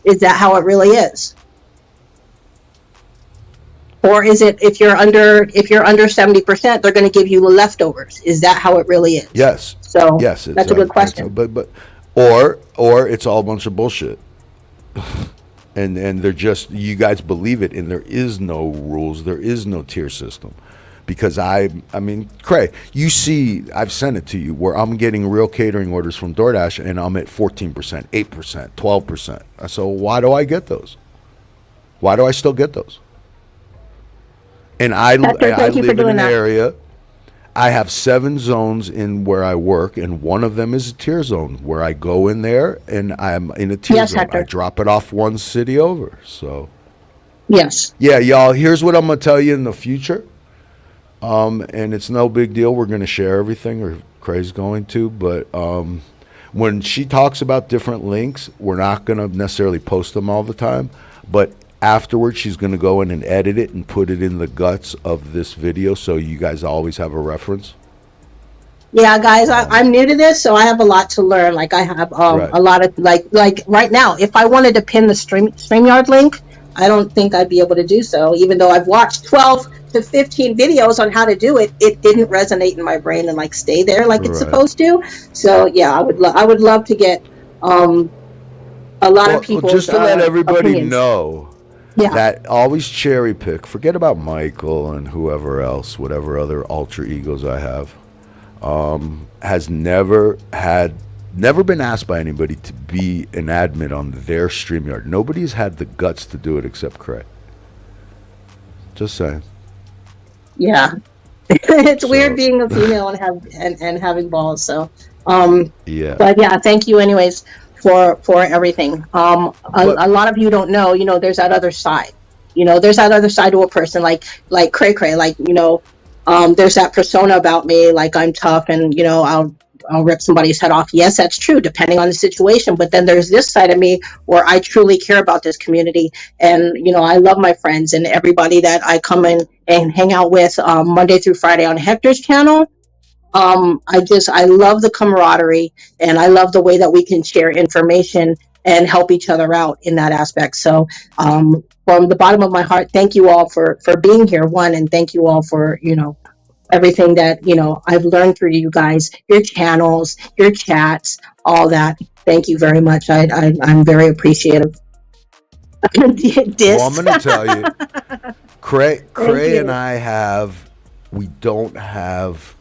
Is that how it really is? Or is it if you're under 70%, they're going to give you the leftovers? Is that how it really is? Yes. So yes, that's a good question. Or it's all a bunch of bullshit. And they're just, you guys believe it, and there is no rules, there is no tier system. Because I mean, Craig, you see, I've sent it to you where I'm getting real catering orders from DoorDash and I'm at 14%, 8%, 12%. So why do I get those? Why do I still get those? And I live in an area, I have 7 zones in where I work, and one of them is a tier zone where I go in there and I'm in a tier zone. Hector. I drop it off one city over. So yes. Yeah, y'all, here's what I'm going to tell you in the future. And it's no big deal. We're going to share everything, or Craig's going to, but when she talks about different links, we're not going to necessarily post them all the time, but afterwards she's going to go in and edit it and put it in the guts of this video, so you guys always have a reference. Yeah, guys, I'm new to this, so I have a lot to learn. Like I have right, a lot of like right now, if I wanted to pin the StreamYard link, I don't think I'd be able to do so. Even though I've watched 12 to 15 videos on how to do it, it didn't resonate in my brain and stay there like it's supposed to. So yeah, I would love to get a lot of people. Just to let everybody opinions. Know. Yeah. That always cherry pick. Forget about Michael and whoever else, whatever other alter egos I have, has never had Never been asked by anybody to be an admin on their StreamYard. Nobody's had the guts to do it except Craig. Just saying. Yeah. It's weird So being a female and having balls. So, yeah, but yeah, thank you anyways for everything. but A lot of you don't know, there's that other side. There's that other side to a person like Cray Cray, there's that persona about me, like I'm tough and, I'll rip somebody's head off. Yes, that's true, depending on the situation. But then there's this side of me where I truly care about this community. And, I love my friends and everybody that I come in and hang out with Monday through Friday on Hector's channel. I love the camaraderie and I love the way that we can share information and help each other out in that aspect. So, from the bottom of my heart, thank you all for being here, one, and thank you all for, everything that, I've learned through you guys, your channels, your chats, all that. Thank you very much. I'm very appreciative. well, I'm Dis. going to tell you, Cray Thank and you. we don't have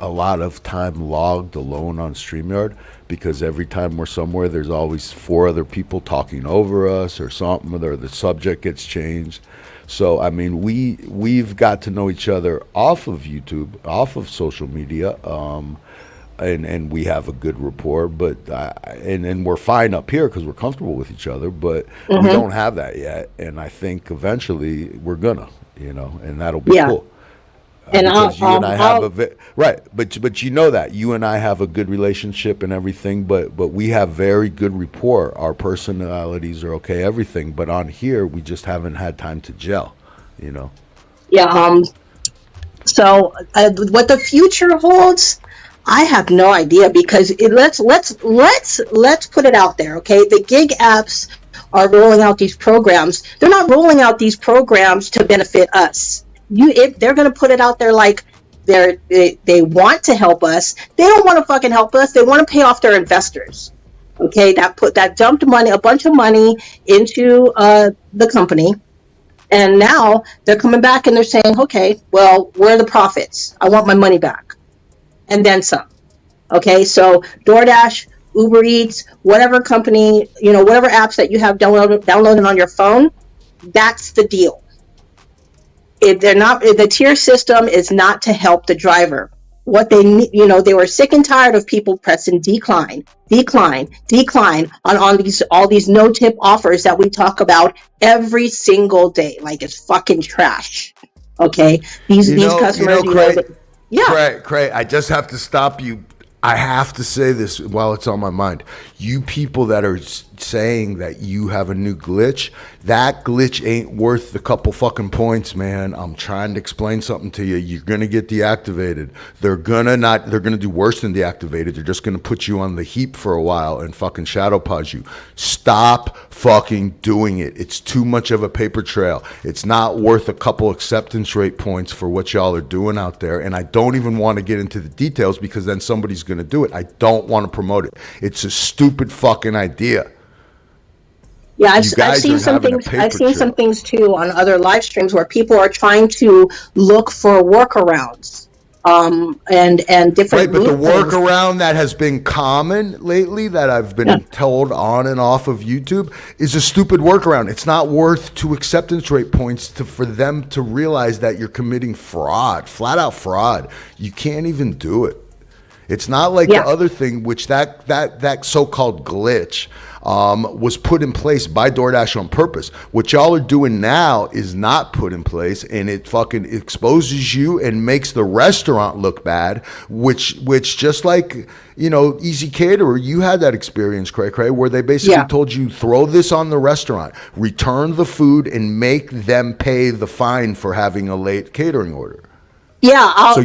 a lot of time logged alone on StreamYard because every time we're somewhere, there's always 4 other people talking over us or something, or the subject gets changed. So, I mean, we've got to know each other off of YouTube, off of social media, and we have a good rapport. But and we're fine up here because we're comfortable with each other. But we Hmm. don't have that yet, and I think eventually we're gonna, and that'll be Yeah. cool. And Because you and I have I'll, right, but you know that you and I have a good relationship and everything, but we have very good rapport. Our personalities are okay, everything. But on here, we just haven't had time to gel. You know. yeah. So what the future holds, I have no idea because let's put it out there, okay? The gig apps are rolling out these programs. They're not rolling out these programs to benefit us. If they're going to put it out there like they want to help us, they don't want to fucking help us. They want to pay off their investors. Okay, that dumped money, a bunch of money into the company, and now they're coming back and they're saying, okay, well, where are the profits? I want my money back. And then some. Okay, so DoorDash, Uber Eats, whatever company, whatever apps that you have downloaded on your phone, that's the deal. If they're not, if the tier system is not to help the driver. What they need, they were sick and tired of people pressing decline, decline, decline on all these no tip offers that we talk about every single day, like it's fucking trash. Okay, these customers, Craig, yeah, Craig, I just have to stop you. I have to say this while it's on my mind. You people that are saying that you have a new glitch, that glitch ain't worth the couple fucking points, man. I'm trying to explain something to you. You're gonna get deactivated. They're gonna do worse than deactivated. They're just gonna put you on the heap for a while and fucking shadow pause you. Stop fucking doing it. It's too much of a paper trail. It's not worth a couple acceptance rate points for what y'all are doing out there. And I don't even want to get into the details because then somebody's going to do it. I don't want to promote it. It's a stupid fucking idea. yeah. You I've guys seen are some having a things. I've paper seen some trail. things too on other live streams where people are trying to look for workarounds, and Right, different but the loop things. workaround that has been common lately that I've Yeah, been told on and off of YouTube is a stupid workaround. It's not worth 2 acceptance rate points for them to realize that you're committing fraud, flat out fraud. You can't even do it. It's not like the yeah, other thing, which that so-called glitch was put in place by DoorDash on purpose. What y'all are doing now is not put in place, and it fucking exposes you and makes the restaurant look bad. Which just like Easy Caterer, you had that experience, Cray, where they basically yeah, told you throw this on the restaurant, return the food, and make them pay the fine for having a late catering order. yeah. So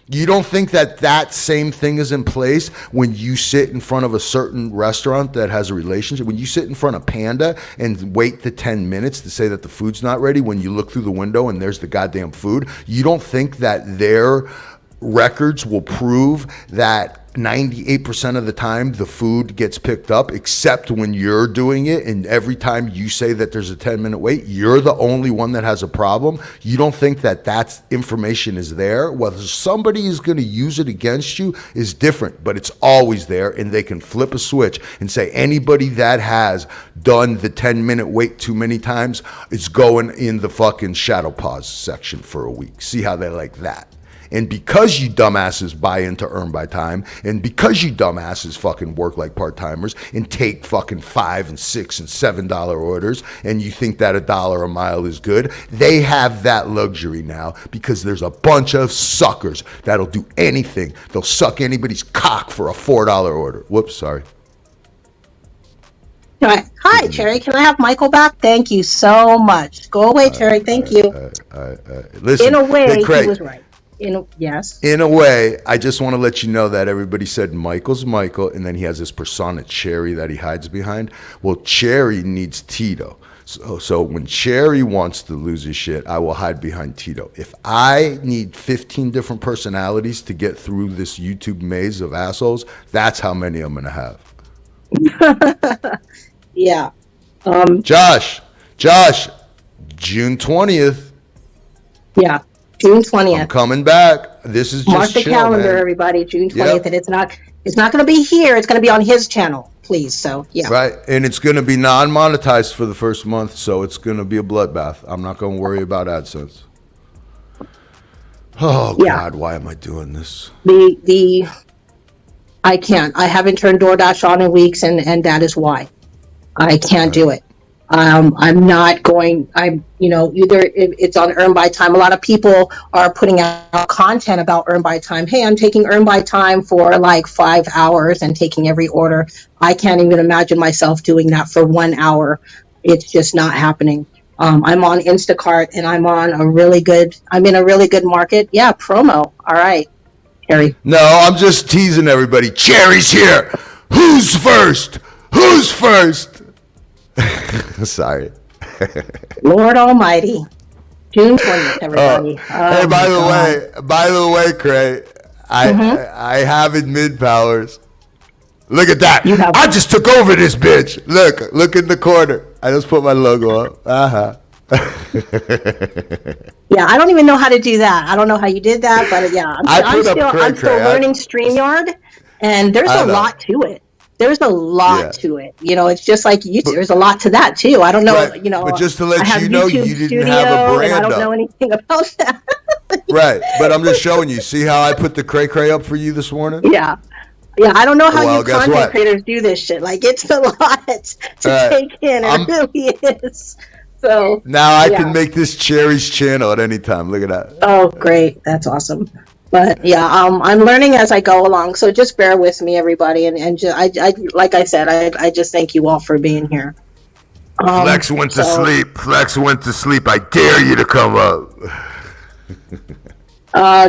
you don't think that same thing is in place when you sit in front of a certain restaurant that has a relationship? When you sit in front of Panda and wait the 10 minutes to say that the food's not ready, when you look through the window and there's the goddamn food, you don't think that they're records will prove that 98% of the time the food gets picked up, except when you're doing it. And every time you say that there's a 10-minute wait, you're the only one that has a problem. You don't think that that's information is there. Whether somebody is going to use it against you is different, but it's always there. And they can flip a switch and say anybody that has done the 10-minute wait too many times is going in the fucking shadow pause section for a week. See how they like that. And because you dumbasses buy into earn by time, and because you dumbasses fucking work like part-timers and take fucking $5 and $6 and $7 orders, and you think that $1 a mile is good, they have that luxury now because there's a bunch of suckers that'll do anything. They'll suck anybody's cock for a $4 order. Whoops, sorry. All right. Hi, Cherry. Can I have Michael back? Thank you so much. Go away, Cherry. Thank you. Listen, in a way, hey, Craig, he was right. Yes. In a way, I just want to let you know that everybody said Michael's Michael, and then he has this persona, Cherry, that he hides behind. Well, Cherry needs Tito. So when Cherry wants to lose his shit, I will hide behind Tito. If I need 15 different personalities to get through this YouTube maze of assholes, that's how many I'm going to have. Yeah. Josh, June 20th. Yeah. June 20th. I'm coming back. This is just mark the chill, calendar, man. Everybody. June 20th, Yep. and it's not going to be here. It's going to be on his channel, please. So yeah. Right, and it's going to be non-monetized for the first month, so it's going to be a bloodbath. I'm not going to worry about AdSense. Oh Yeah. God, why am I doing this? I can't. I haven't turned DoorDash on in weeks, and that is why I can't do it. I'm not going. Either it's on Earn by Time. A lot of people are putting out content about Earn by Time. Hey, I'm taking Earn by Time for like 5 hours and taking every order. I can't even imagine myself doing that for 1 hour. It's just not happening. I'm on Instacart, and I'm in a really good market. Yeah, promo. All right, Terry. No, I'm just teasing everybody. Cherry's here. Who's first? Who's first? Sorry. Lord Almighty. June 20th, everybody. Hey, by the way, Craig, I have admin powers. Look at that. I just took over this bitch. Look in the corner. I just put my logo up. Yeah, I don't even know how to do that. I don't know how you did that, but yeah, I'm still learning StreamYard, and there's a lot to it. There's a lot to it. It's just like YouTube. There's a lot to that too. I don't know. Right. But just to let you know, you didn't have a brand I don't know anything about that. Right. But I'm just showing you. See how I put the cray up for you this morning? Yeah. Yeah, I don't know how you content creators do this shit. Like, it's a lot to take in. It really is. So now I can make this Cherry's channel at any time. Look at that. Oh, great. That's awesome. But yeah, I'm learning as I go along. So just bear with me, everybody. And like I said, I just thank you all for being here. Flex went to sleep. I dare you to come up.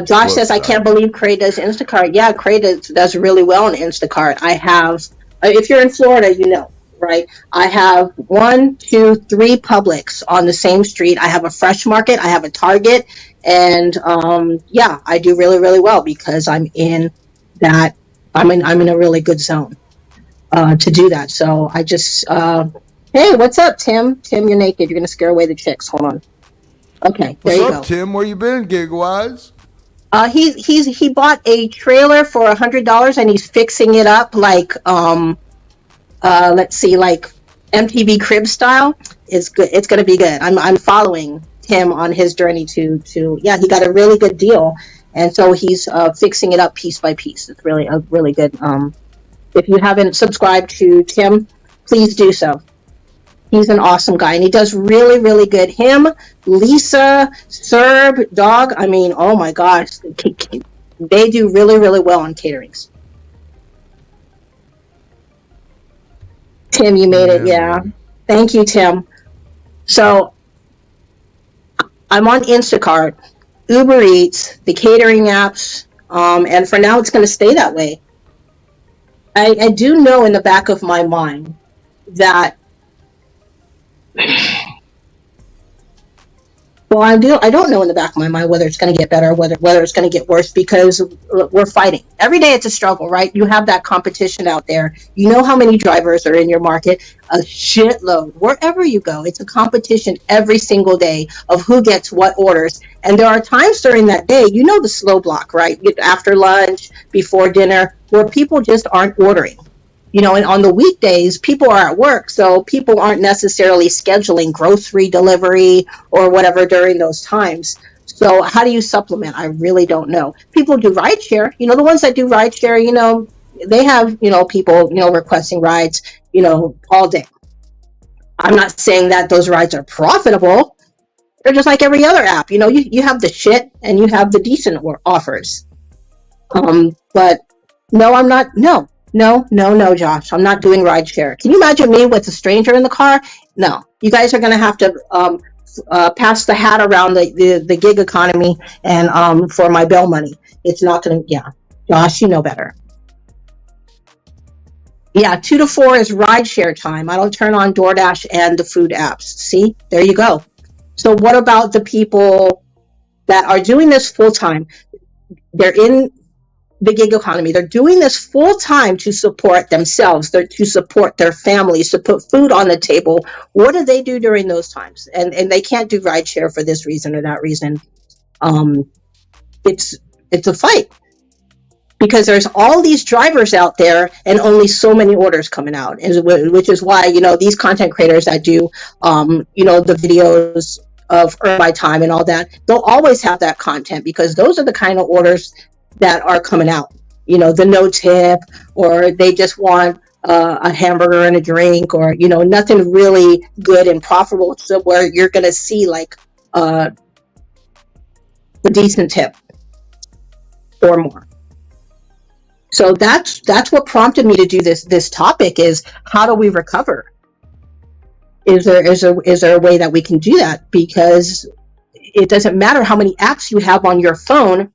Josh says, I can't believe Cray does Instacart. Yeah, Cray does really well on Instacart. I have, if you're in Florida, right? I have 1, 2, 3 Publix on the same street. I have a Fresh Market. I have a Target. And I do really, really well because I'm in a really good zone to do that. So I just, hey, what's up, Tim? Tim, you're naked. You're going to scare away the chicks. Hold on. Okay, there you go. What's up, Tim? Where you been, gig-wise? He bought a trailer for $100 and he's fixing it up like let's see, like MTV Crib style. It's good. It's going to be good. I'm following him on his journey to he got a really good deal, and so he's fixing it up piece by piece. It's really a really good. If you haven't subscribed to Tim, please do so. He's an awesome guy, and he does really, really good. Him, Lisa, Serb, Dog. I mean, oh my gosh, they do really, really well on caterings. Tim, you made it. Yeah, thank you, Tim. So I'm on Instacart, Uber Eats, the catering apps, and for now it's going to stay that way. I do know in the back of my mind that Well, I don't know in the back of my mind whether it's going to get better, whether it's going to get worse, because we're fighting every day. It's a struggle, right? You have that competition out there. You know how many drivers are in your market? A shitload. Wherever you go, it's a competition every single day of who gets what orders. And there are times during that day, the slow block, right? After lunch, before dinner, where people just aren't ordering. And on the weekdays, people are at work, so people aren't necessarily scheduling grocery delivery or whatever during those times. So how do you supplement? I really don't know. People do rideshare. The ones that do rideshare, they have, people, requesting rides, all day. I'm not saying that those rides are profitable. They're just like every other app. You have the shit and you have the decent offers. But no, I'm not. No, Josh. I'm not doing rideshare. Can you imagine me with a stranger in the car? No. You guys are going to have to pass the hat around the gig economy and for my bail money. It's not going to. Yeah, Josh, you know better. Yeah, 2 to 4 is rideshare time. I don't turn on DoorDash and the food apps. See, there you go. So what about the people that are doing this full time? They're in the gig economy. They're doing this full time to support themselves, to support their families, to put food on the table. What do they do during those times? And they can't do rideshare for this reason or that reason. It's a fight because there's all these drivers out there and only so many orders coming out, which is why these content creators that do the videos of Earn My Time and all that, they'll always have that content because those are the kind of orders that are coming out, the no tip, or they just want a hamburger and a drink, or nothing really good and profitable, so where you're going to see like a decent tip or more. So that's what prompted me to do this topic is how do we recover? Is there a way that we can do that? Because it doesn't matter how many apps you have on your phone.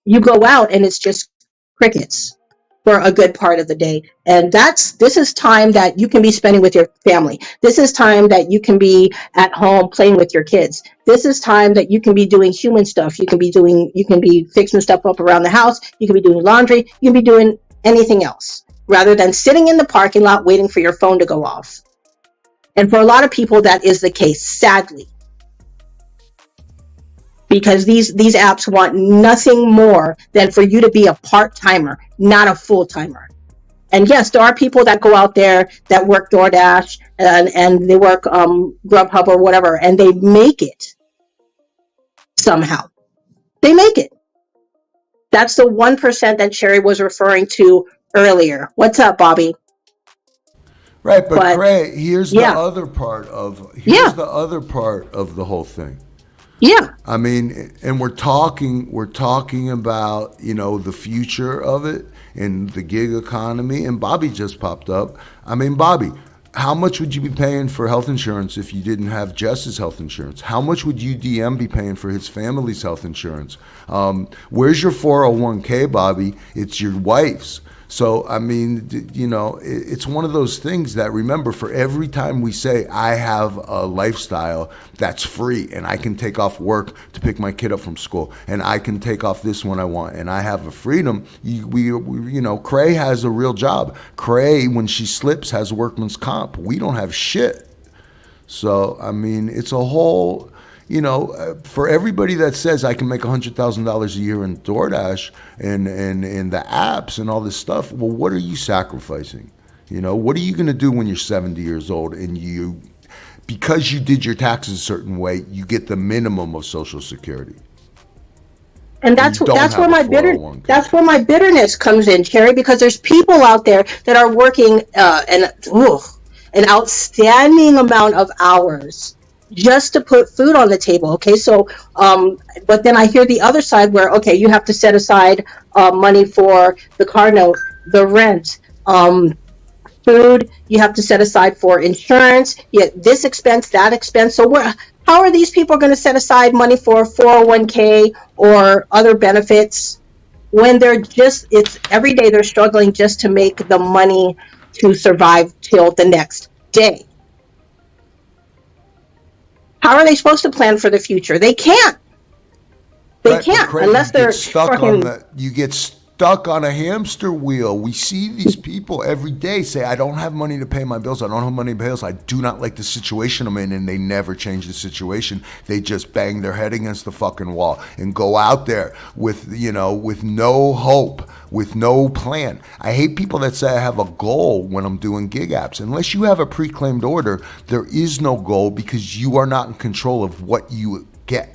You go out and it's just crickets for a good part of the day. And this is time that you can be spending with your family. This is time that you can be at home playing with your kids. This is time that you can be doing human stuff. You can be fixing stuff up around the house. You can be doing laundry. You can be doing anything else rather than sitting in the parking lot waiting for your phone to go off. And for a lot of people, that is the case, sadly. Because these apps want nothing more than for you to be a part-timer, not a full-timer. And yes, there are people that go out there that work DoorDash and they work Grubhub or whatever, and they make it somehow. They make it. That's the 1% that Sherry was referring to earlier. What's up, Bobby? Right, but Craig, here's the other part of the whole thing. Yeah. I mean, and we're talking about, the future of it and the gig economy, and Bobby just popped up. I mean, Bobby, how much would you be paying for health insurance if you didn't have Jess's health insurance? How much would UDM be paying for his family's health insurance? Where's your 401k, Bobby? It's your wife's. So, I mean, it's one of those things that, remember, for every time we say I have a lifestyle that's free and I can take off work to pick my kid up from school and I can take off this when I want and I have a freedom, Cray has a real job. Cray, when she slips, has workman's comp. We don't have shit. So, I mean, it's a whole... for everybody that says I can make $100,000 a year in DoorDash and the apps and all this stuff, well, what are you sacrificing? What are you going to do when you're 70 years old and because you did your taxes a certain way, you get the minimum of Social Security? And that's where my bitterness comes in, Cherry, because there's people out there that are working an outstanding amount of hours just to put food on the table. Okay, so but then I hear the other side where, okay, you have to set aside money for the car note, the rent, food, you have to set aside for insurance, this expense, that expense. So how are these people going to set aside money for 401k or other benefits when it's every day they're struggling just to make the money to survive till the next day? How are they supposed to plan for the future? They can't. They Right, but can't Craig, unless they're fucking. you get stuck on a hamster wheel. We see these people every day say, "I don't have money to pay my bills. I don't have money to pay bills. I do not like the situation I'm in," and they never change the situation. They just bang their head against the fucking wall and go out there with with no hope, with no plan. I hate people that say I have a goal when I'm doing gig apps. Unless you have a pre-claimed order, there is no goal because you are not in control of what you get.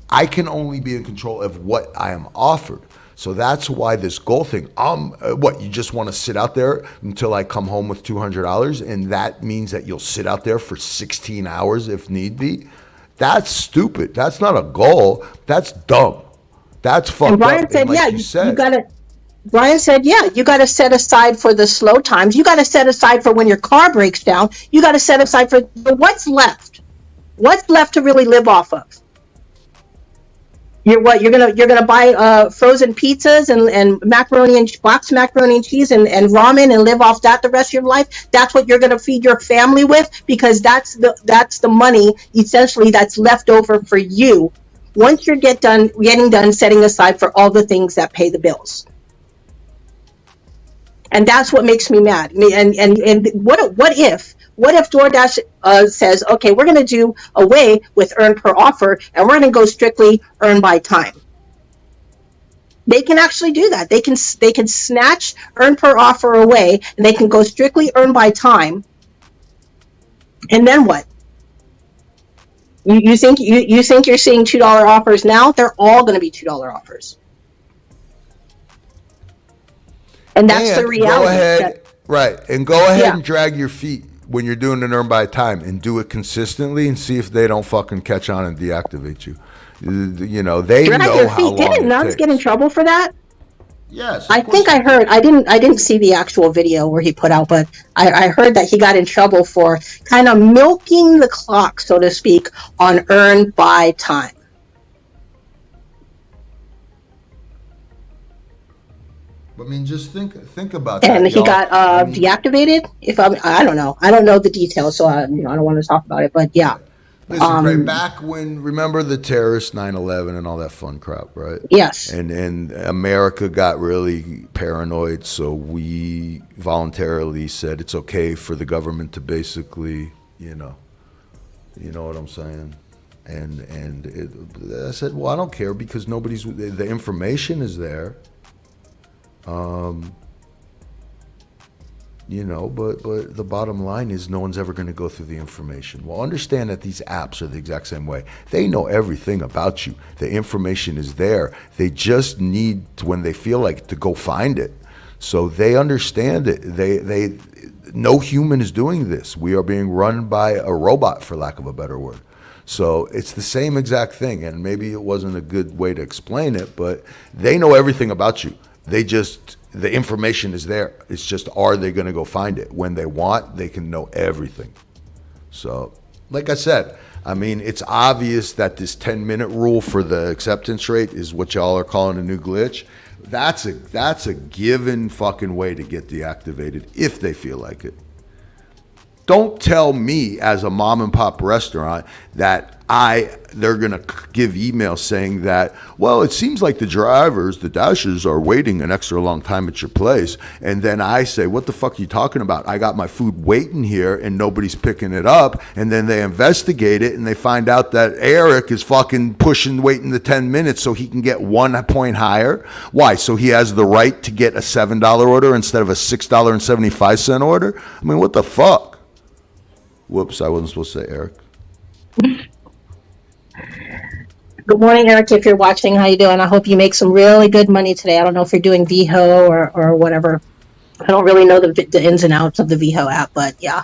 I can only be in control of what I am offered. So that's why this goal thing, what, you just want to sit out there until I come home with $200, and that means that you'll sit out there for 16 hours if need be? That's stupid. That's not a goal. That's dumb. That's fucked And Brian up. said, And like yeah, you you gotta. Brian said, yeah, you got to set aside for the slow times. You got to set aside for when your car breaks down. You got to set aside for what's left. What's left to really live off of? You're gonna buy frozen pizzas and macaroni and box macaroni and cheese and ramen and live off that the rest of your life. That's what you're gonna feed your family with, because that's the money essentially that's left over for you once you're getting done setting aside for all the things that pay the bills. And that's what makes me mad. And what if DoorDash says, okay, we're going to do away with earn per offer, and we're going to go strictly earn by time? They can actually do that. They can snatch earn per offer away, and they can go strictly earn by time. And then what? You think you're seeing $2 offers now? They're all going to be $2 offers. And that's the reality. Go ahead, right. And go ahead and drag your feet when you're doing an earn by time, and do it consistently and see if they don't fucking catch on and deactivate you. They know how long Didn't Nuns get in trouble for that? Yes. I think I heard. I didn't see the actual video where he put out, but I heard that he got in trouble for kind of milking the clock, so to speak, on earn by time. I mean, just think about that. And he got deactivated. I don't know. I don't know the details, so I don't want to talk about it. But yeah. Listen, Craig, back when, remember the terrorists, 9/11 and all that fun crap, right? Yes. And America got really paranoid, so we voluntarily said it's okay for the government to basically, you know what I'm saying? I said, well, I don't care, because the information is there. But the bottom line is no one's ever going to go through the information. Well, understand that these apps are the exact same way. They know everything about you. The information is there. They just need to, when they feel like, to go find it. So they understand it. No human is doing this. We are being run by a robot, for lack of a better word. So it's the same exact thing. And maybe it wasn't a good way to explain it, but they know everything about you. The information is there. It's just, are they going to go find it? When they want, they can know everything. So, like I said, I mean, it's obvious that this 10-minute rule for the acceptance rate is what y'all are calling a new glitch. That's a given fucking way to get deactivated if they feel like it. Don't tell me as a mom and pop restaurant that they're going to give emails saying that, well, it seems like the Dashes are waiting an extra long time at your place. And then I say, what the fuck are you talking about? I got my food waiting here and nobody's picking it up. And then they investigate it and they find out that Eric is fucking waiting the 10 minutes so he can get 1 point higher. Why? So he has the right to get a $7 order instead of a $6.75 order? I mean, what the fuck? Whoops, I wasn't supposed to say Eric. Good morning, Eric. If you're watching, how you doing? I hope you make some really good money today. I don't know if you're doing VHO or whatever. I don't really know the ins and outs of the VHO app, but yeah.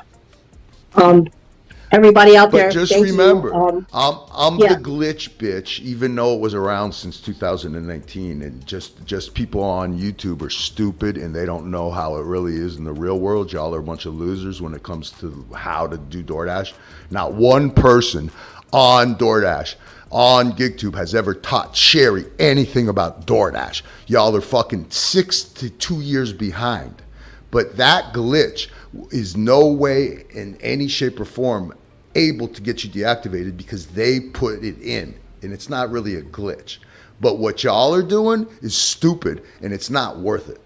Everybody out there, just thank remember, you. I'm the glitch bitch, even though it was around since 2019, and just people on YouTube are stupid and they don't know how it really is in the real world. Y'all are a bunch of losers when it comes to how to do DoorDash. Not one person on DoorDash, on GigTube, has ever taught Sherry anything about DoorDash. Y'all are fucking 6 to 2 years behind. But that glitch is no way in any shape or form able to get you deactivated because they put it in, and it's not really a glitch. But what y'all are doing is stupid, and it's not worth it.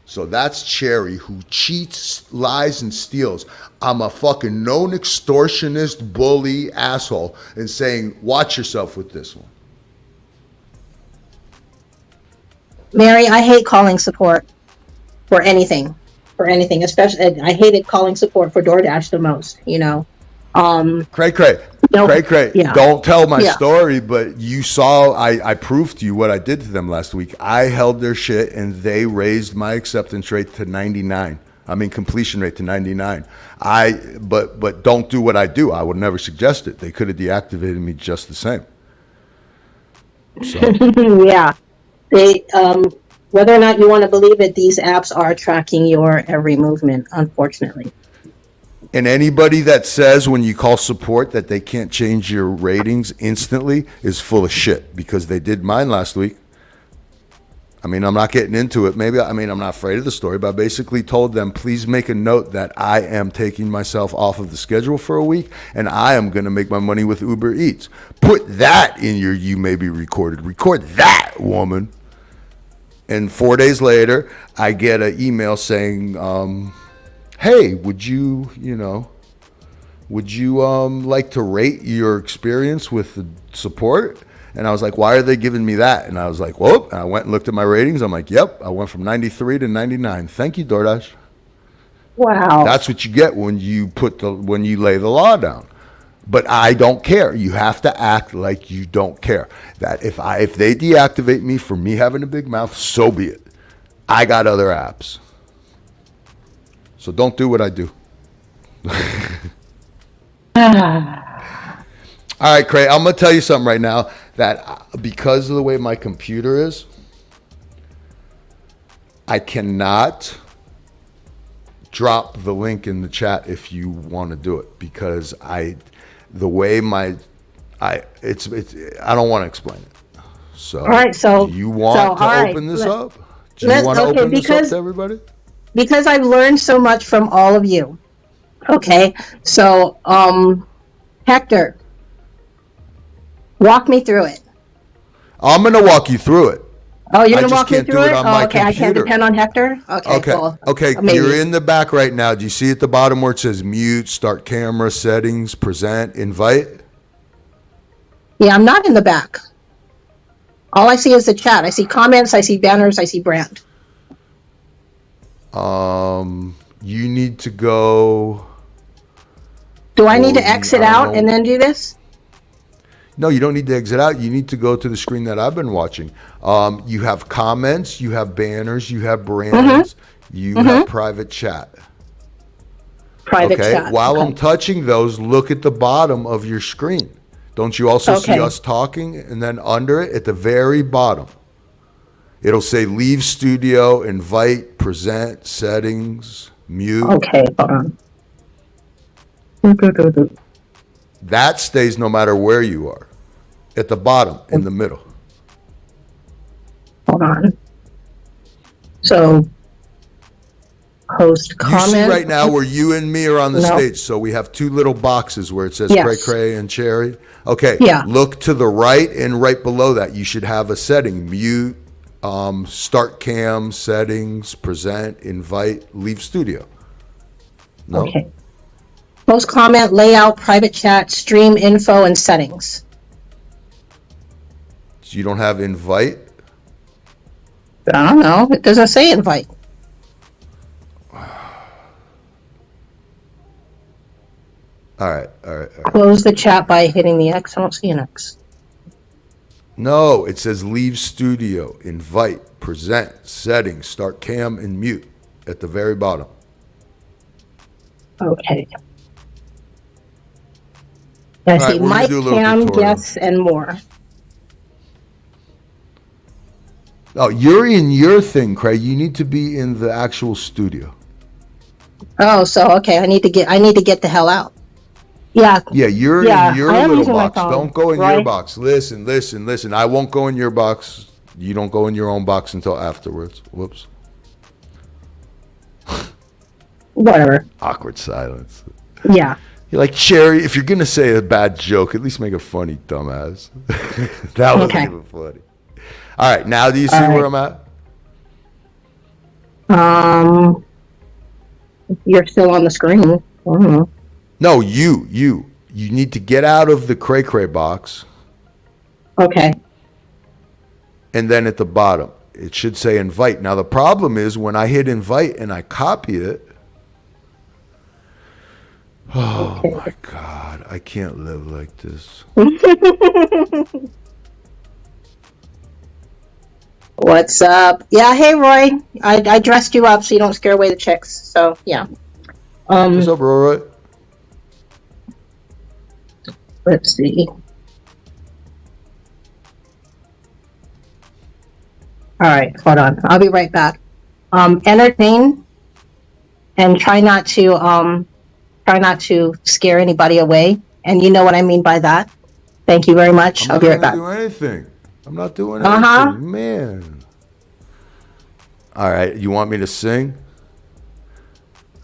So that's Cherry, who cheats, lies, and steals. I'm a fucking known extortionist, bully, asshole, and saying, watch yourself with this one. Mary, I hate calling support for anything, especially I hated calling support for DoorDash the most, you know. Cray. Yeah. Don't tell my story, but you saw, I proved to you what I did to them last week. I held their shit and they raised my acceptance rate to 99. I mean, completion rate to 99. But don't do what I do. I would never suggest it. They could have deactivated me just the same. So. Yeah. They, whether or not you want to believe it, these apps are tracking your every movement, unfortunately. And anybody that says when you call support that they can't change your ratings instantly is full of shit, because they did mine last week. I mean, I'm not getting into it. I'm not afraid of the story, but I basically told them, please make a note that I am taking myself off of the schedule for a week and I am going to make my money with Uber Eats. Put that in your You May Be Recorded. Record that, woman. And 4 days later, I get an email saying, hey, would you like to rate your experience with the support? And I was like, why are they giving me that? And I was like, whoop. And I went and looked at my ratings. I'm like, yep, I went from 93 to 99. Thank you, DoorDash. Wow. That's what you get when you lay the law down. But I don't care. You have to act like you don't care. That if they deactivate me for me having a big mouth, so be it. I got other apps. So don't do what I do. All right, Craig, I'm going to tell you something right now, that because of the way my computer is, I cannot drop the link in the chat if you want to do it, because I don't want to explain it. So, all right, so do you want to open this up? Do you want to open this up to everybody? Because I've learned so much from all of you. Okay, so Hector, walk me through it. I'm going to walk you through it. Oh, you're going to walk me through it? Oh, okay, I can't depend on Hector? Okay, cool. Okay, you're in the back right now. Do you see at the bottom where it says mute, start camera, settings, present, invite? Yeah, I'm not in the back. All I see is the chat. I see comments, I see banners, I see brand. You need to go. Do I need to exit out and then do this? No, you don't need to exit out. You need to go to the screen that I've been watching. You have comments, you have banners, you have brands, you have private chat. Private chat. While I'm touching those, look at the bottom of your screen. Don't you also see us talking? And then under it, at the very bottom, it'll say leave studio, invite, present, settings, mute. Okay, hold on. That stays no matter where you are. At the bottom, in the middle. Hold on. So, host comment. You see right now where you and me are on the stage. So we have two little boxes where it says Cray Cray and Cherry. Okay. Yeah. Look to the right, and right below that, you should have a setting. Mute, start cam, settings, present, invite, leave studio. No? Okay. Post comment, layout, private chat, stream info, and settings. So you don't have invite? I don't know. It doesn't say invite. All right. Close the chat by hitting the X. I don't see an X. No, it says leave studio, invite, present, settings, start cam, and mute at the very bottom. Okay. I see mic, cam, guests, and more. Oh, you're in your thing, Craig. You need to be in the actual studio. Oh, so okay. I need to get the hell out. Yeah. Yeah, you're in your little box. Don't go in your box. Listen. I won't go in your box. You don't go in your own box until afterwards. Whoops. Whatever. Awkward silence. Yeah. You're like, Cherry, if you're going to say a bad joke, at least make it funny, dumbass. That wasn't Okay. even funny. All right, now do you see All where right. I'm at? You're still on the screen. Mhm. No, you need to get out of the cray cray box, Okay. and then at the bottom it should say invite. Now the problem is when I hit invite and I copy it. Oh Okay. my God, I can't live like this. What's up? Yeah, hey Roy. I dressed you up so you don't scare away the chicks. So yeah. What's up, Roy? Let's see. All right, hold on. I'll be right back. Entertain and try not to scare anybody away. And you know what I mean by that. Thank you very much. I'm I'll not be right gonna back. do anything. I'm not doing Uh-huh. anything, man. All right, you want me to sing?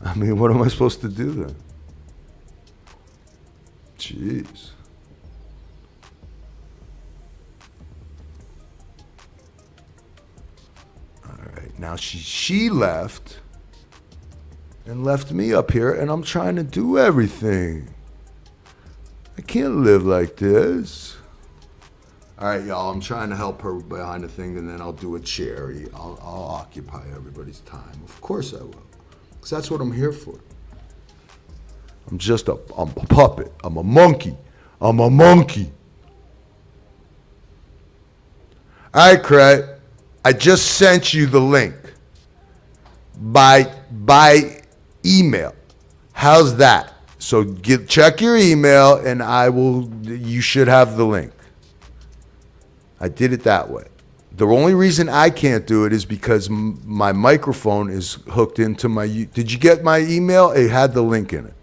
I mean, what am I supposed to do then? Jeez. All right, now she left and left me up here, and I'm trying to do everything. I can't live like this. All right, y'all, I'm trying to help her behind the thing, and then I'll do a cherry. I'll occupy everybody's time. Of course I will, because that's what I'm here for. I'm a puppet. I'm a monkey. I'm a monkey. All right, Craig, I just sent you the link by email. How's that? So check your email, and you should have the link. I did it that way. The only reason I can't do it is because my microphone is hooked into my. Did you get my email? It had the link in it.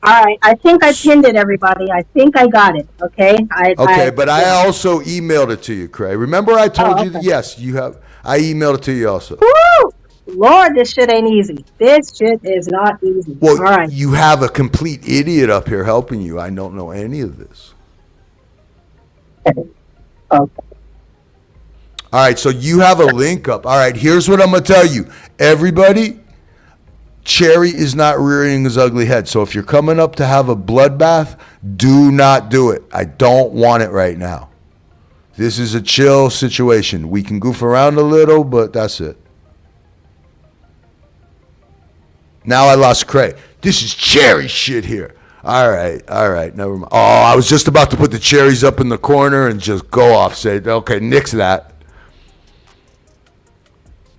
All right. I think I pinned it, everybody. I think I got it. Okay. But I also emailed it to you, Craig. Remember I told you that, yes, you have. I emailed it to you also. Woo! Lord, this shit ain't easy. This shit is not easy. Well, all right. You have a complete idiot up here helping you. I don't know any of this. Okay. All right, so you have a link up. All right, here's what I'm going to tell you. Everybody, Cherry is not rearing his ugly head. So if you're coming up to have a bloodbath, do not do it. I don't want it right now. This is a chill situation. We can goof around a little, but that's it. Now I lost Craig. This is Cherry shit here. All right, never mind. Oh, I was just about to put the cherries up in the corner and just go off. Say, okay, nix that.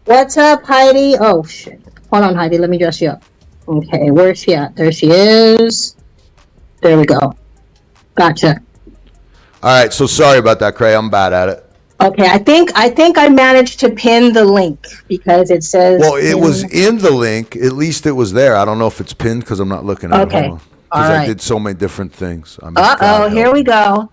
What's up, Heidi? Oh, shit. Hold on, Heidi. Let me dress you up. Okay, where's she at? There she is. There we go. Gotcha. All right, so sorry about that, Craig. I'm bad at it. Okay, I think I managed to pin the link because it says. Well, it was in the link. At least it was there. I don't know if it's pinned because I'm not looking at it. Okay. Because I did so many different things. Here we go.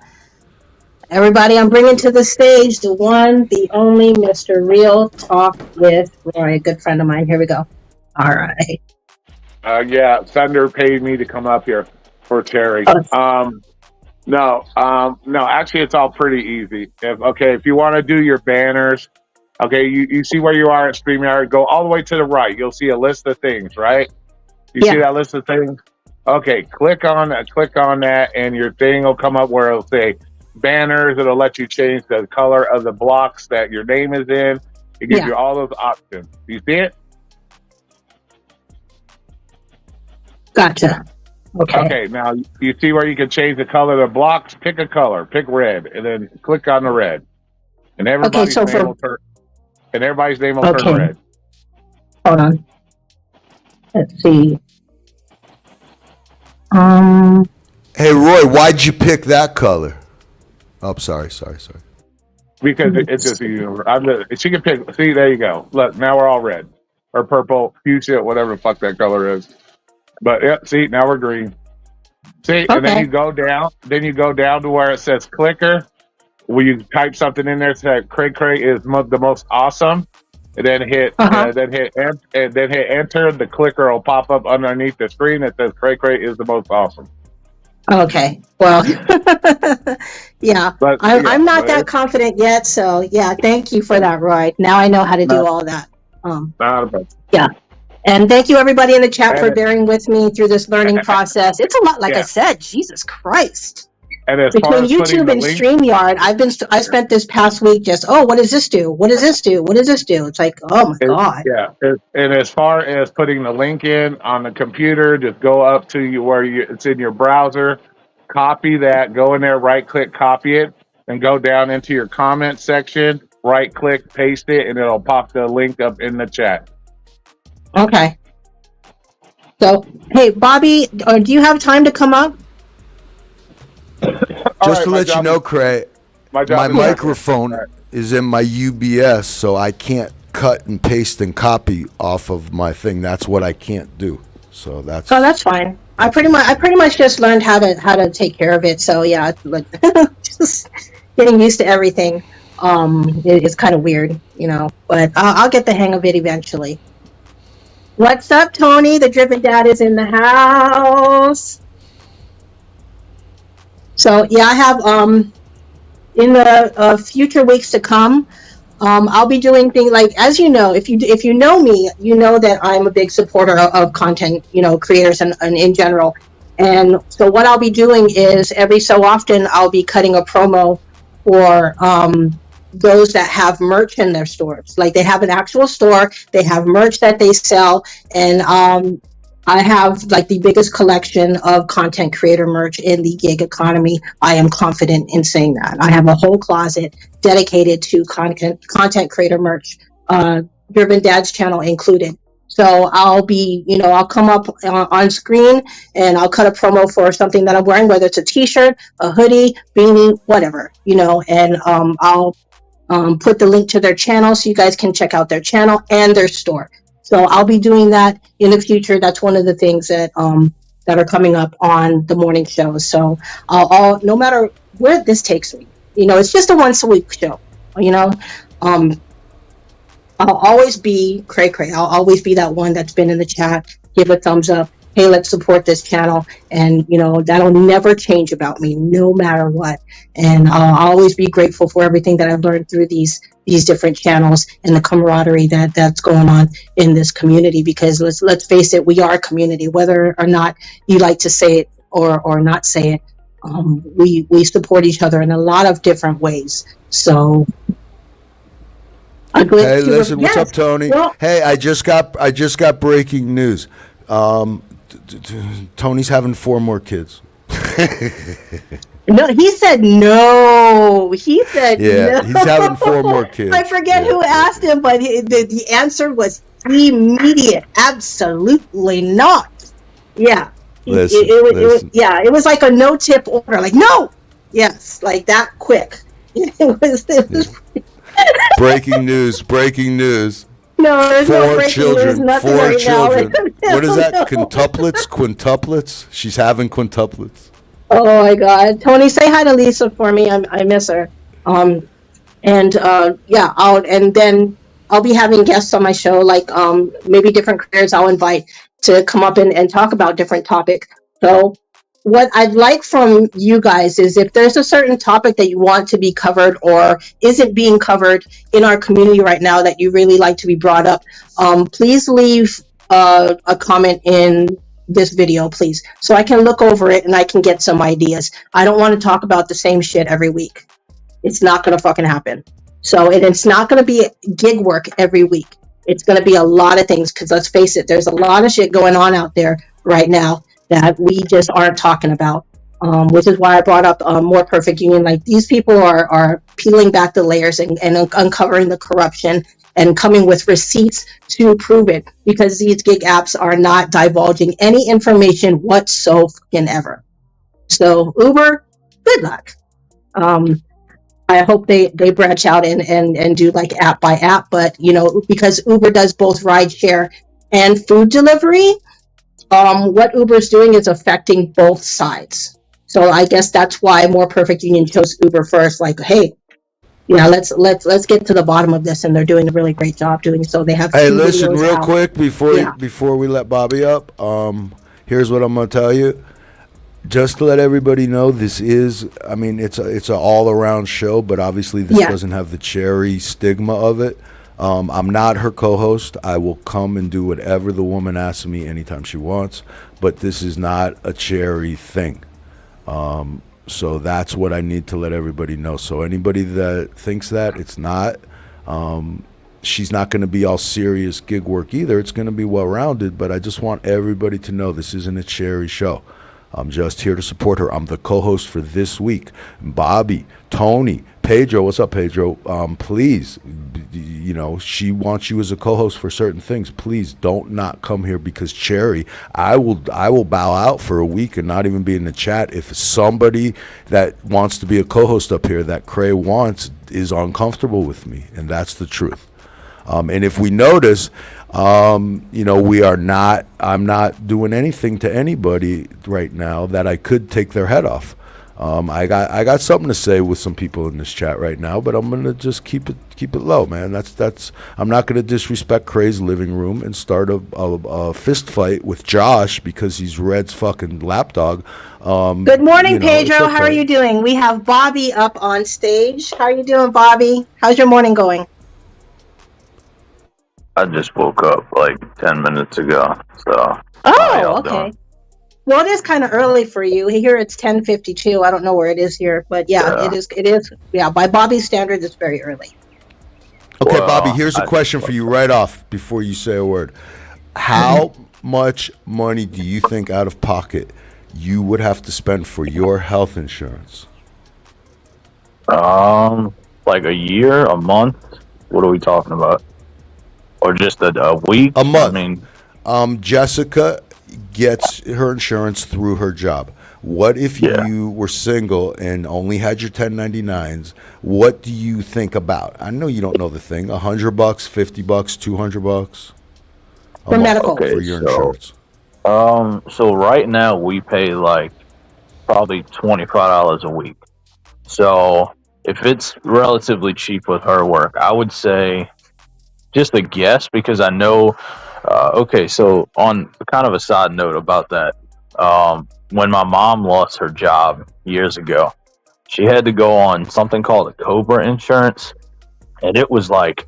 Everybody, I'm bringing to the stage the one, the only Mr. Real Talk with Roy, a good friend of mine. Here we go. All right. Yeah, Thunder paid me to come up here for Terry. No, actually, it's all pretty easy. If you want to do your banners, okay, you see where you are at StreamYard, go all the way to the right. You'll see a list of things, right? You see that list of things? Okay, click on that, and your thing will come up where it'll say banners. It'll let you change the color of the blocks that your name is in. It gives you all those options. You see it? Gotcha. Okay, now you see where you can change the color of the blocks. Pick a color, pick red, and then click on the red, and everybody's name will turn. And everybody's name will turn red. Hold on. Let's see. Hey Roy, why'd you pick that color? Oh, sorry. Because it's just she can pick. See, there you go. Look, now we're all red or purple, fuchsia, whatever the fuck that color is. But yeah, see, now we're green. See, and then you go down. Then you go down to where it says clicker. Will you type something in there that says Cray is the most awesome? and then hit Uh-huh. and then hit enter. The clicker will pop up underneath the screen that says "Cray Cray is the most awesome." Okay. Well, yeah, But yeah, I'm not but that it's confident yet. So yeah, thank you for that, Roy. Now I know how to do not all that. not a Yeah. And thank you everybody in the chat and for bearing with me through this learning process. It's a lot, like I yeah. said, Jesus Christ. And as far Between as putting YouTube the and link, StreamYard, I spent this past week just, oh, what does this do? What does this do? What does this do? It's like, oh my God. and as far as putting the link in on the computer, just go up to you where it's in your browser, copy that, go in there, right click, copy it, and go down into your comment section, right click, paste it, and it'll pop the link up in the chat. Okay. So, hey, Bobby, do you have time to come up? Just to let you know, Cray, my my job is microphone is in my UBS, so I can't cut and paste and copy off of my thing. That's what I can't do. So that's Oh, that's fine. I pretty much just learned how to take care of it. So yeah, it's like just getting used to everything. It's kind of weird, you know, but I'll get the hang of it eventually. What's up, Tony? The Driven Dad is in the house. So yeah, I have in the future weeks to come, I'll be doing things like, as you know, if you know me, you know that I'm a big supporter of content, you know, creators and in general. And so what I'll be doing is every so often I'll be cutting a promo for those that have merch in their stores. Like they have an actual store, they have merch that they sell, and I have like the biggest collection of content creator merch in the gig economy. I am confident in saying that. I have a whole closet dedicated to content creator merch, Driven Dad's channel included. So I'll be, you know, I'll come up on screen and I'll cut a promo for something that I'm wearing, whether it's a t-shirt, a hoodie, beanie, whatever, you know, and I'll put the link to their channel so you guys can check out their channel and their store. So I'll be doing that in the future. That's one of the things that are coming up on the morning shows. So I'll no matter where this takes me, you know, it's just a once a week show. You know, I'll always be cray cray. I'll always be that one that's been in the chat. Give a thumbs up. Hey, let's support this channel. And, you know, that'll never change about me, no matter what. And I'll always be grateful for everything that I've learned through these different channels and the camaraderie that's going on in this community. Because let's face it, we are a community, whether or not you like to say it or not say it. We support each other in a lot of different ways. So. Hey, listen, what's up, Tony? Well, hey, I just got breaking news. Tony's having 4 more kids. No, he said no. He said yeah, no. He's having 4 more kids. I forget who asked him, but the answer was immediate. Absolutely not. Yeah. Listen, it was like a no-tip order. Like, no. Yes, like that quick. It was breaking news. No, there's 4 no breaking children. news, nothing 4 right children. now. What is that? Quintuplets? She's having quintuplets. Oh my God, Tony, say hi to Lisa for me. I miss her. Yeah, I'll be having guests on my show, like maybe different creators I'll invite to come up and talk about different topics. So what I'd like from you guys is if there's a certain topic that you want to be covered or isn't being covered in our community right now that you really like to be brought up, please leave a comment in this video, please, so I can look over it and I can get some ideas. I don't want to talk about the same shit every week. It's not going to fucking happen. So, and it's not going to be gig work every week. It's going to be a lot of things, because let's face it, there's a lot of shit going on out there right now that we just aren't talking about, which is why I brought up More Perfect Union. Like, these people are peeling back the layers and uncovering the corruption and coming with receipts to prove it, because these gig apps are not divulging any information whatsoever. So Uber, good luck. I hope they branch out and do like app by app, but you know, because Uber does both rideshare and food delivery, what Uber's doing is affecting both sides. So I guess that's why More Perfect Union chose Uber first. Like, hey, Yeah, let's get to the bottom of this, and they're doing a really great job doing so. They have Hey, 2 listen, videos real out. quick Yeah, before we let Bobby up. Here's what I'm gonna tell you. Just to let everybody know, this is, I mean, it's an all around show, but obviously this yeah. doesn't have the cherry stigma of it. I'm not her co-host. I will come and do whatever the woman asks me anytime she wants, but this is not a cherry thing. So that's what I need to let everybody know. So anybody that thinks that, it's not. She's not going to be all serious gig work either. It's going to be well rounded, but I just want everybody to know this isn't a cherry show. I'm just here to support her. I'm the co-host for this week. Bobby, Tony, Pedro. What's up, Pedro? Please, she wants you as a co-host for certain things. Please don't not come here because Cherry. I will bow out for a week and not even be in the chat if somebody that wants to be a co-host up here that Cray wants is uncomfortable with me, and that's the truth. And if we notice, I'm not doing anything to anybody right now that I could take their head off. I got something to say with some people in this chat right now, but I'm gonna just keep it low, man. That's I'm not gonna disrespect Cray's living room and start a fist fight with Josh because he's Red's fucking lapdog. Good morning, Pedro. It's okay. How are you doing? We have Bobby up on stage. How are you doing, Bobby? How's your morning going? I just woke up like 10 minutes ago. So. Oh, okay. Well, it is kind of early for you. Here it's 10:52. I don't know where it is here, but yeah, it is. Yeah, by Bobby's standards, it's very early. Okay, well, Bobby, here's a question for you right off before you say a word. How much money do you think out of pocket you would have to spend for your health insurance? Like a year, a month? What are we talking about? Or just a week? A month. I mean, Jessica gets her insurance through her job. What if you were single and only had your 1099s? What do you think about? I know you don't know the thing. $100, $50, $200 for medical for your insurance. So right now we pay like probably $25 a week. So if it's relatively cheap with her work, I would say just a guess because I know. So on kind of a side note about that, when my mom lost her job years ago, she had to go on something called a COBRA insurance, and it was like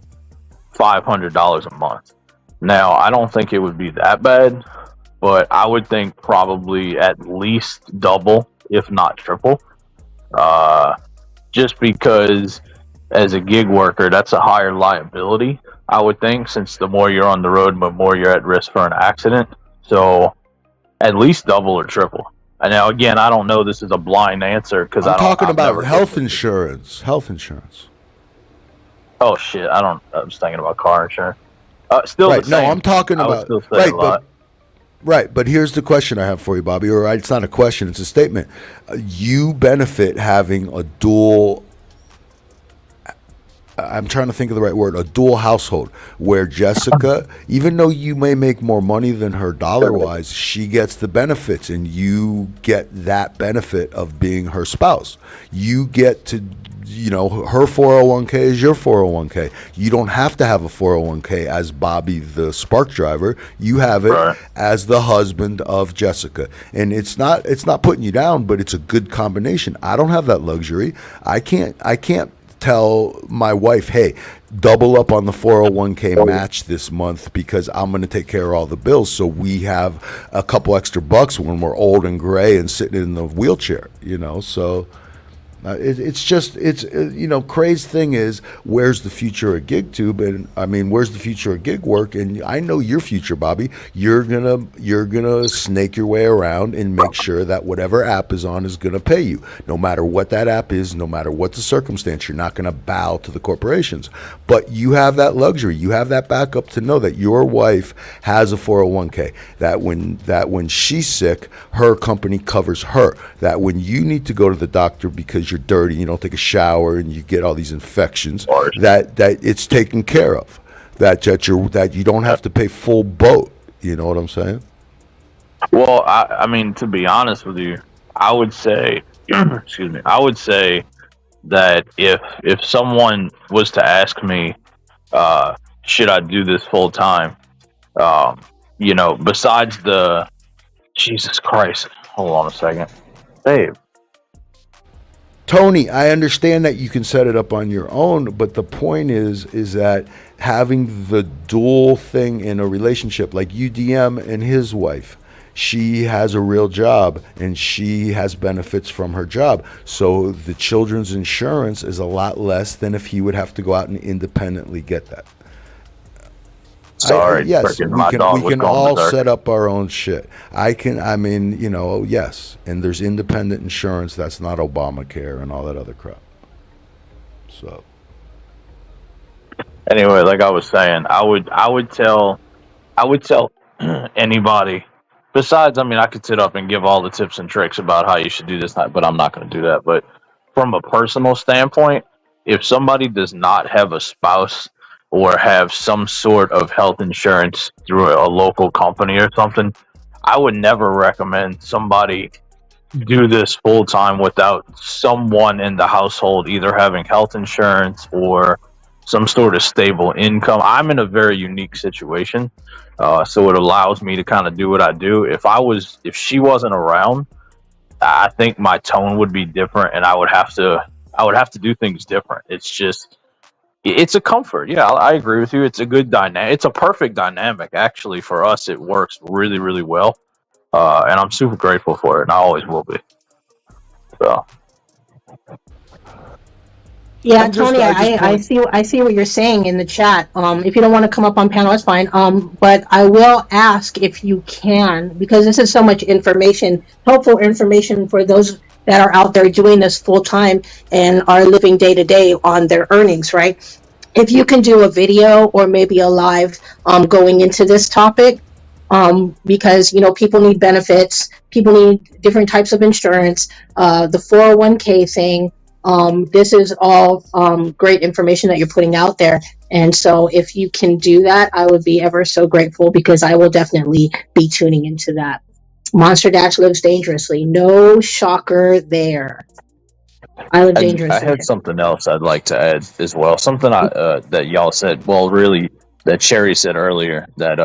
$500 a month. Now, I don't think it would be that bad, but I would think probably at least double, if not triple, just because as a gig worker, that's a higher liability, I would think, since the more you're on the road, the more you're at risk for an accident. So at least double or triple. And now, again, I don't know. This is a blind answer because I'm talking about health insurance. Health insurance. Oh shit! I was thinking about car insurance. Still right. the same. No, I'm talking about right. But here's the question I have for you, Bobby. Or it's not a question; it's a statement. You benefit having a dual. I'm trying to think of the right word, a dual household where Jessica, even though you may make more money than her dollar-wise, she gets the benefits and you get that benefit of being her spouse. You get to, her 401k is your 401k. You don't have to have a 401k as Bobby, the spark driver. You have it as the husband of Jessica. And it's not putting you down, but it's a good combination. I don't have that luxury. I can't tell my wife, hey, double up on the 401k match this month because I'm going to take care of all the bills so we have a couple extra bucks when we're old and gray and sitting in the wheelchair, so Cray's thing is, where's the future of GigTube? And I mean, where's the future of gig work? And I know your future, Bobby. You're gonna snake your way around and make sure that whatever app is on is gonna pay you, no matter what that app is, no matter what the circumstance. You're not gonna bow to the corporations, but you have that luxury. You have that backup to know that your wife has a 401k. That when she's sick, her company covers her. That when you need to go to the doctor because you're dirty, you don't take a shower, and you get all these infections, that it's taken care of. That you don't have to pay full boat. You know what I'm saying? Well, I mean, to be honest with you, I would say, excuse me, I would say that if someone was to ask me, should I do this full time? Besides the Jesus Christ, hold on a second, babe. Tony, I understand that you can set it up on your own, but the point is that having the dual thing in a relationship, like UDM and his wife, she has a real job and she has benefits from her job. So the children's insurance is a lot less than if he would have to go out and independently get that. Sorry, yes, freaking we my can dog we was can going all berserk. set up our own shit. Yes, and there's independent insurance that's not Obamacare and all that other crap. So Anyway, like I was saying, I would tell anybody. Besides, I mean, I could sit up and give all the tips and tricks about how you should do this, but I'm not going to do that. But from a personal standpoint, if somebody does not have a spouse or have some sort of health insurance through a local company or something, I would never recommend somebody do this full time without someone in the household either having health insurance or some sort of stable income. I'm in a very unique situation, so it allows me to kind of do what I do. If she wasn't around, I think my tone would be different, and I would have to do things different. It's a comfort. Yeah, I agree with you. It's a good dynamic. It's a perfect dynamic, actually. For us, it works really, really well, and I'm super grateful for it, and I always will be. So. Yeah, Tony, I see what you're saying in the chat. If you don't want to come up on panel, that's fine. But I will ask if you can, because this is so much information, helpful information for those that are out there doing this full time and are living day to day on their earnings, right? If you can do a video or maybe a live going into this topic, because people need benefits, people need different types of insurance, the 401k thing. This is all great information that you're putting out there. And so if you can do that, I would be ever so grateful, because I will definitely be tuning into that. Monster Dash lives dangerously. No shocker there. I live dangerously. I had something else I'd like to add as well. Something that y'all said, well, really, that Cherry said earlier, that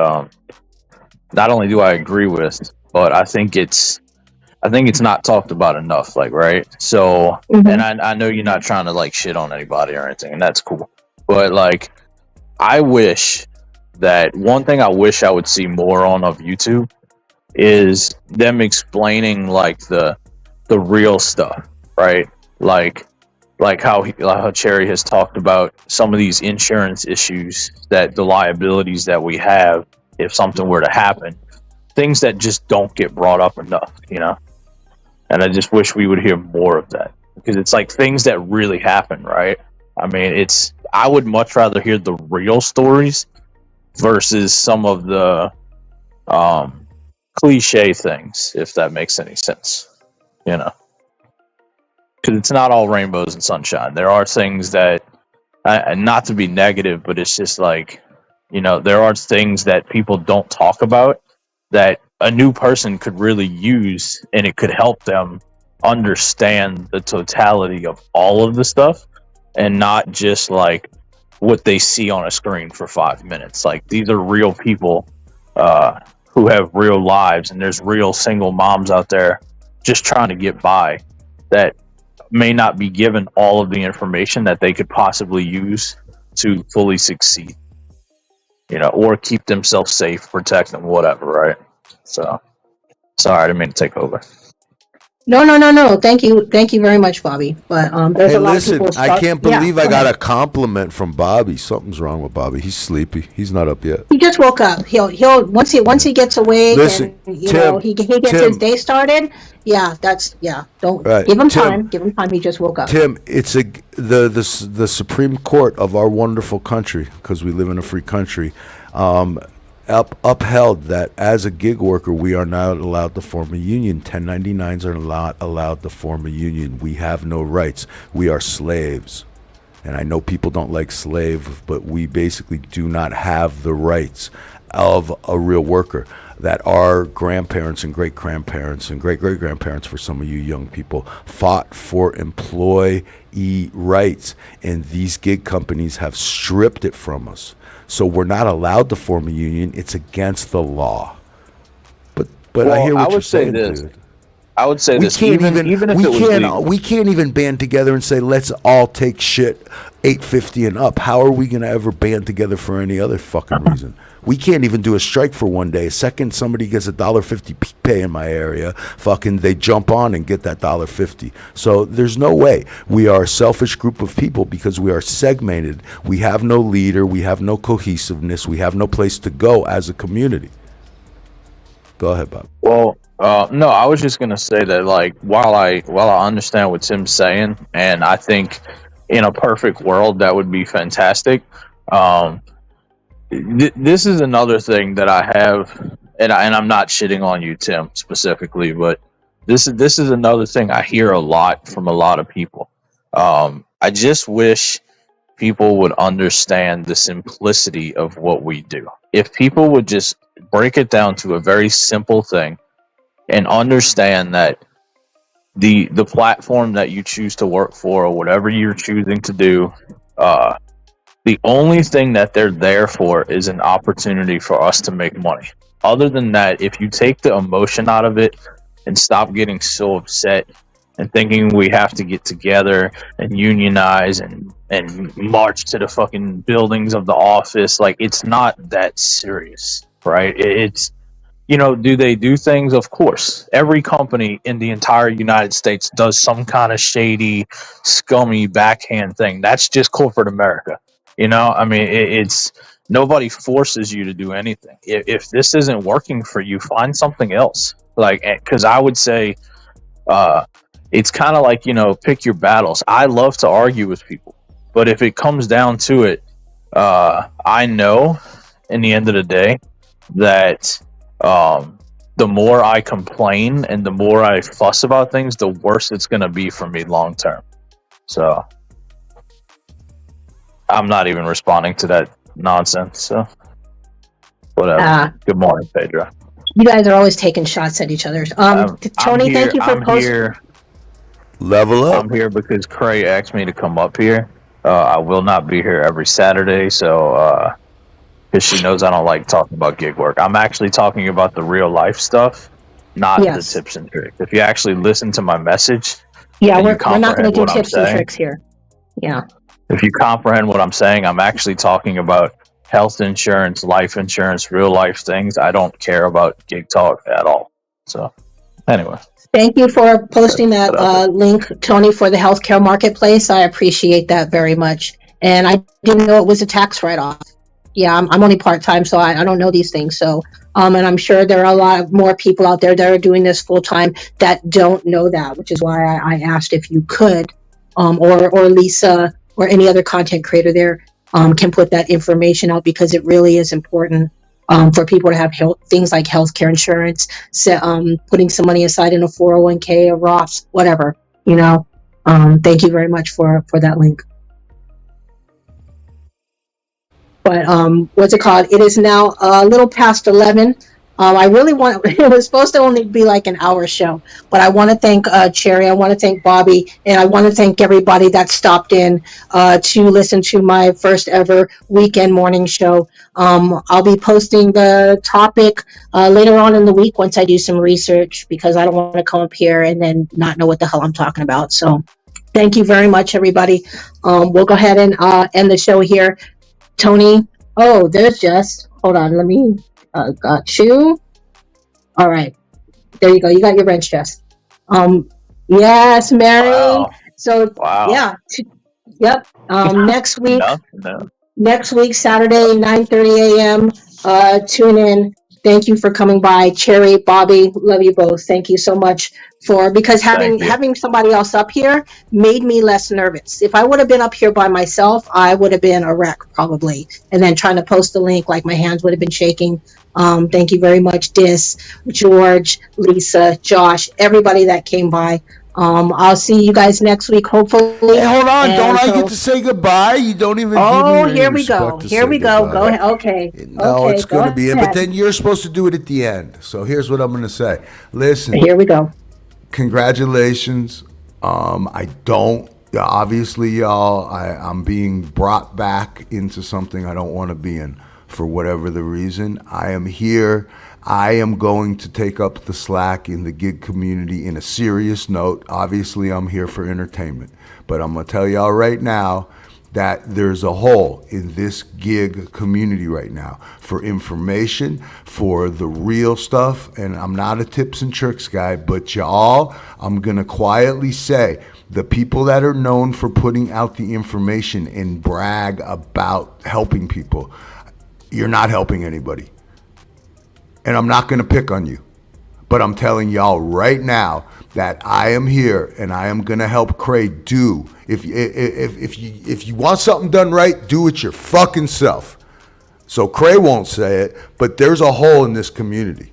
not only do I agree with, but I think it's not talked about enough, like, right? So, and I know you're not trying to, like, shit on anybody or anything, and that's cool. But, like, I wish that one thing I wish I would see more on of YouTube is them explaining, like, the real stuff, right? Like how Cherry has talked about some of these insurance issues, that the liabilities that we have if something were to happen, things that just don't get brought up enough, And I just wish we would hear more of that, because it's like things that really happen, right? I mean, I would much rather hear the real stories versus some of the cliche things, if that makes any sense, Because it's not all rainbows and sunshine. There are things that, not to be negative, but it's just like, there are things that people don't talk about that a new person could really use, and it could help them understand the totality of all of the stuff, and not just like what they see on a screen for 5 minutes. Like, these are real people who have real lives, and there's real single moms out there just trying to get by that may not be given all of the information that they could possibly use to fully succeed, or keep themselves safe, protect them, whatever, right? So, sorry, I didn't mean to take over. No. Thank you very much, Bobby. But there's a lot of people. I can't believe I got a compliment from Bobby. Something's wrong with Bobby. He's sleepy. He's not up yet. He just woke up. He'll once he gets awake, Listen, and Tim, he gets his day started. Yeah, Don't give him time. Give him time. He just woke up. Tim, it's the Supreme Court of our wonderful country, because we live in a free country, upheld that as a gig worker, we are not allowed to form a union. 1099s are not allowed to form a union. We have no rights. We are slaves. And I know people don't like slave, but we basically do not have the rights of a real worker. that our grandparents and great-grandparents and great-great-grandparents, for some of you young people, fought for employee rights, and these gig companies have stripped it from us. So we're not allowed to form a union. It's against the law. But I hear what you're saying, dude. I would say this, even if it was legal. We can't even band together and say, let's all take shit $8.50 and up. How are we going to ever band together for any other fucking reason? We can't even do a strike for one day. Second somebody gets $1.50 peak pay in my area, fucking they jump on and get that $1.50. So there's no way. We are a selfish group of people because we are segmented. We have no leader. We have no cohesiveness. We have no place to go as a community. Go ahead, Bob. Well, no, I was just gonna say that, like, while I understand what Tim's saying, and I think in a perfect world that would be fantastic. This is another thing that I have, and I'm not shitting on you, Tim, specifically, but this is another thing I hear a lot from a lot of people. I just wish people would understand the simplicity of what we do. If people would just break it down to a very simple thing and understand that the platform that you choose to work for, or whatever you're choosing to do, the only thing that they're there for is an opportunity for us to make money. Other than that, if you take the emotion out of it and stop getting so upset and thinking we have to get together and unionize and march to the fucking buildings of the office, like, it's not that serious, right? It's, you know, do they do things? Of course. Every company in the entire United States does some kind of shady, scummy backhand thing. That's just corporate America. You know, I mean, it's nobody forces you to do anything. If this isn't working for you, find something else. Like, because I would say, it's kind of like, you know, pick your battles. I love to argue with people, but if it comes down to it, I know in the end of the day that the more I complain and the more I fuss about things, the worse it's going to be for me long term. So I'm not even responding to that nonsense. So whatever. Good morning, Pedro. You guys are always taking shots at each other. Tony, thank you for posting. Level up. I'm here because Cray asked me to come up here. I will not be here every Saturday, so because she knows I don't like talking about gig work. I'm actually talking about the real life stuff, not the tips and tricks. If you actually listen to my message, we're not going to do tips and tricks here. Yeah. If you comprehend what I'm saying, I'm actually talking about health insurance, life insurance, real life things. I don't care about gig talk at all. So, anyway. Thank you for posting that link, Tony, for the healthcare marketplace. I appreciate that very much. And I didn't know it was a tax write-off. Yeah, I'm only part-time, so I don't know these things. So, and I'm sure there are a lot of more people out there that are doing this full-time that don't know that, which is why I asked if you could, or Lisa or any other content creator there can put that information out, because it really is important for people to have things like healthcare insurance, putting some money aside in a 401k, a Roth, whatever, you know. Thank you very much for that link. But what's it called? It is now a little past 11. I really want, it was supposed to only be like an hour show, but I want to thank Cherry, I want to thank Bobby, and I want to thank everybody that stopped in to listen to my first ever weekend morning show. I'll be posting the topic later on in the week once I do some research, because I don't want to come up here and then not know what the hell I'm talking about. So thank you very much, everybody. We'll go ahead and end the show here. Tony, there's Jess. Hold on, let me... got you. All right, there you go. You got your wrench, Jess. Yes, Mary. Wow. So yeah, yep. Next week, next week, Saturday, 9:30 a.m. Tune in. Thank you for coming by, Cherry, Bobby. Love you both. Thank you so much because having somebody else up here made me less nervous. If I would have been up here by myself, I would have been a wreck probably. And then trying to post the link, like my hands would have been shaking. Thank you very much, Dis, George, Lisa, Josh, everybody that came by. I'll see you guys next week, hopefully. Hey, hold on. And Don't I get to say goodbye? You don't even give oh, me here any we go. respect to Here say we go. goodbye. Go ahead. Okay. No, Okay. it's Go going to be it. But ahead. then you're supposed to do it at the end. So here's what I'm going to say. Listen, Here we go. congratulations. I don't, obviously, y'all, I'm being brought back into something I don't want to be in for whatever the reason. I am here. I am going to take up the slack in the gig community in a serious note. Obviously, I'm here for entertainment, but I'm going to tell y'all right now that there's a hole in this gig community right now for information, for the real stuff. And I'm not a tips and tricks guy, but y'all, I'm going to quietly say the people that are known for putting out the information and brag about helping people, you're not helping anybody. And I'm not going to pick on you, but I'm telling y'all right now that I am here and I am going to help Cray do. If you want something done right, do it your fucking self. So Cray won't say it, but there's a hole in this community.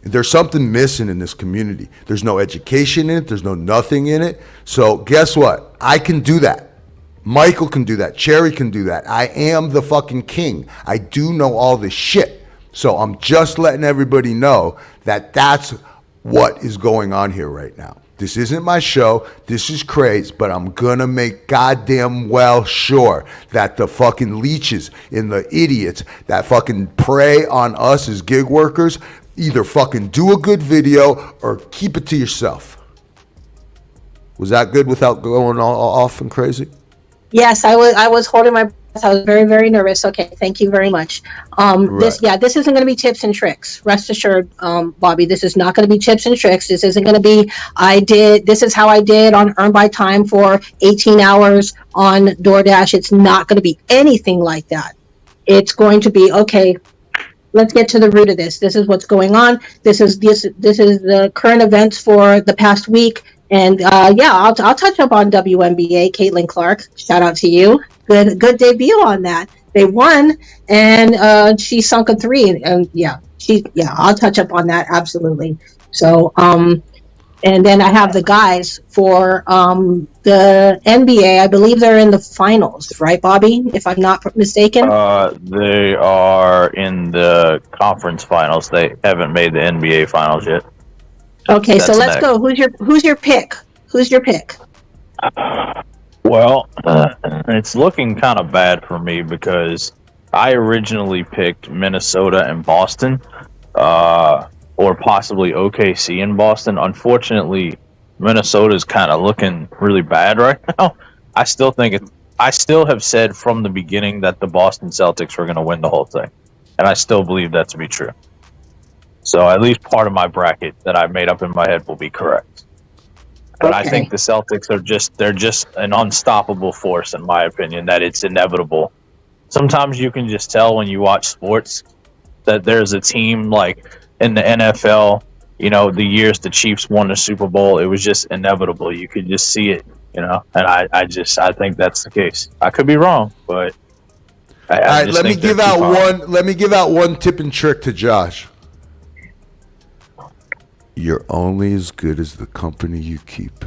There's something missing in this community. There's no education in it. There's no nothing in it. So guess what? I can do that. Michael can do that. Cherry can do that. I am the fucking king. I do know all this shit. So I'm just letting everybody know that that's what is going on here right now. This isn't my show. This is Cray's, but I'm gonna make goddamn well sure that the fucking leeches and the idiots that fucking prey on us as gig workers either fucking do a good video or keep it to yourself. Was that good without going all off and crazy? Yes, I was holding my breath. I was very, very nervous. Okay, thank you very much. This isn't going to be tips and tricks. Rest assured, Bobby, this is not going to be tips and tricks. This isn't going to be, this is how I did on Earn by Time for 18 hours on DoorDash. It's not going to be anything like that. It's going to be, okay, let's get to the root of this. This is what's going on. This is the current events for the past week. And I'll touch up on WNBA. Caitlin Clark, shout out to you. Good debut on that. They won, and she sunk a three. And I'll touch up on that absolutely. So and then I have the guys for the NBA. I believe they're in the finals, right, Bobby? If I'm not mistaken. They are in the conference finals. They haven't made the NBA finals yet. Okay, so let's go. Who's your pick? Who's your pick? Well, it's looking kind of bad for me because I originally picked Minnesota and Boston, or possibly OKC in Boston. Unfortunately, Minnesota's kind of looking really bad right now. I still have said from the beginning that the Boston Celtics were going to win the whole thing, and I still believe that to be true. So at least part of my bracket that I made up in my head will be correct. But I think the Celtics they're just an unstoppable force, in my opinion, that it's inevitable. Sometimes you can just tell when you watch sports that there's a team like in the NFL, the years the Chiefs won the Super Bowl, it was just inevitable. You could just see it, and I think that's the case. I could be wrong, but all right, let me give out one tip and trick to Josh. You're only as good as the company you keep.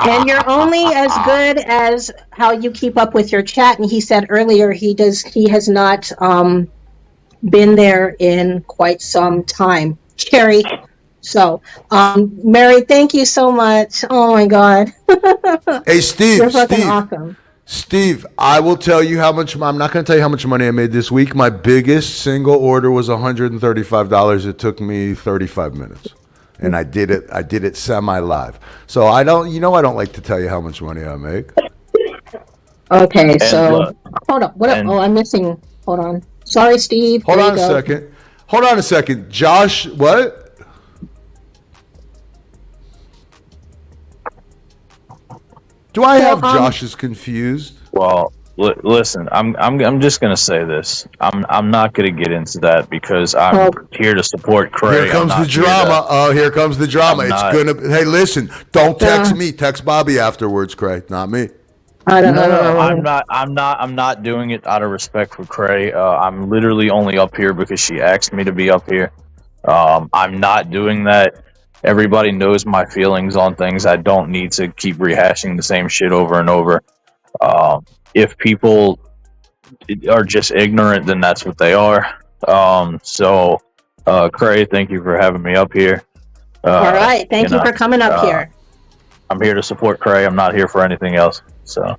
And you're only as good as how you keep up with your chat. And he said earlier he has not been there in quite some time. Cherry. So, Mary, thank you so much. Oh my God. Hey, Steve. You're fucking awesome. Steve, I will tell you how much. I'm not going to tell you how much money I made this week. My biggest single order was $135. It took me 35 minutes, and I did it semi-live. So I don't like to tell you how much money I make. Okay, so hold up. I'm missing. Hold on. Sorry, Steve. Hold on a second. Josh, what? Do I have Josh's confused? Well, listen, I'm just gonna say this. I'm not gonna get into that because I'm here to support Cray. Here comes the drama. Here comes the drama. Hey, listen, don't text me. Text Bobby afterwards, Cray, not me. I'm not doing it out of respect for Cray. I'm literally only up here because she asked me to be up here. I'm not doing that. Everybody knows my feelings on things. I don't need to keep rehashing the same shit over and over. If people are just ignorant, then that's what they are. Cray, thank you for having me up here. All right. Thank you for coming up here. I'm here to support Cray. I'm not here for anything else. So.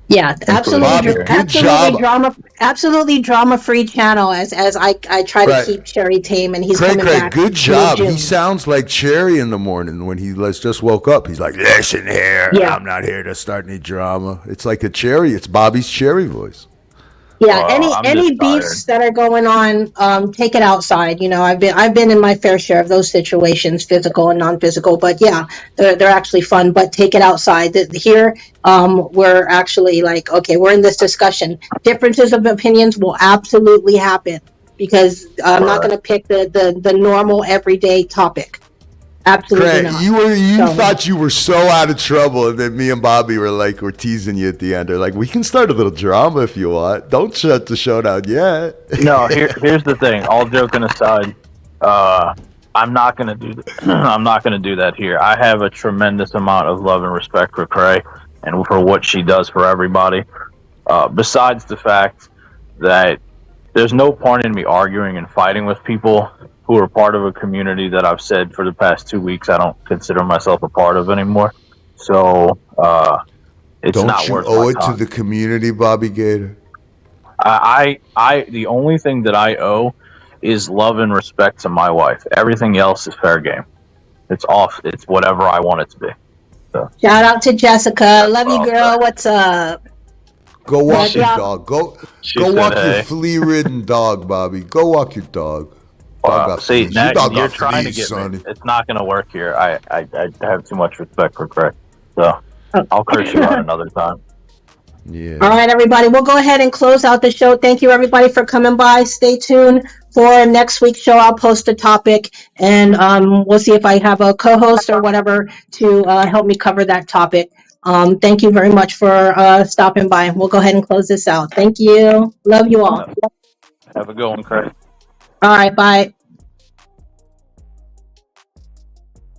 Yeah, absolutely. Good job. Absolutely drama-free channel as I try to keep Cherry tame, and he's coming back. Good job. He sounds like Cherry in the morning when he just woke up. He's like, listen here, I'm not here to start any drama. It's like a Cherry. It's Bobby's Cherry voice. Yeah, any beefs that are going on, take it outside. You know, I've been in my fair share of those situations, physical and non-physical. But yeah, they're actually fun. But take it outside. Here, we're actually like, okay, we're in this discussion. Differences of opinions will absolutely happen because I'm not going to pick the normal everyday topic. Absolutely not. You thought you were so out of trouble, and then me and Bobby were teasing you at the end. They're like, we can start a little drama if you want. Don't shut the show down yet. No, here's the thing. All joking aside, I'm not gonna do that here. I have a tremendous amount of love and respect for Cray and for what she does for everybody. Besides the fact that there's no point in me arguing and fighting with people who are part of a community that I've said for the past 2 weeks I don't consider myself a part of anymore. So it's not worth my time. Don't you owe it to the community, Bobby Gator? The only thing that I owe is love and respect to my wife. Everything else is fair game. It's whatever I want it to be. So. Shout out to Jessica. Love you, girl. What's up? Go walk your dog. Go walk your flea-ridden dog, Bobby. Go walk your dog. See, now you're trying to get me. It's not going to work here. I have too much respect for Craig. So I'll curse you out another time. Yeah. All right, everybody. We'll go ahead and close out the show. Thank you, everybody, for coming by. Stay tuned for next week's show. I'll post a topic, and we'll see if I have a co-host or whatever to help me cover that topic. Thank you very much for stopping by. We'll go ahead and close this out. Thank you. Love you all. Have a good one, Craig. All right, bye.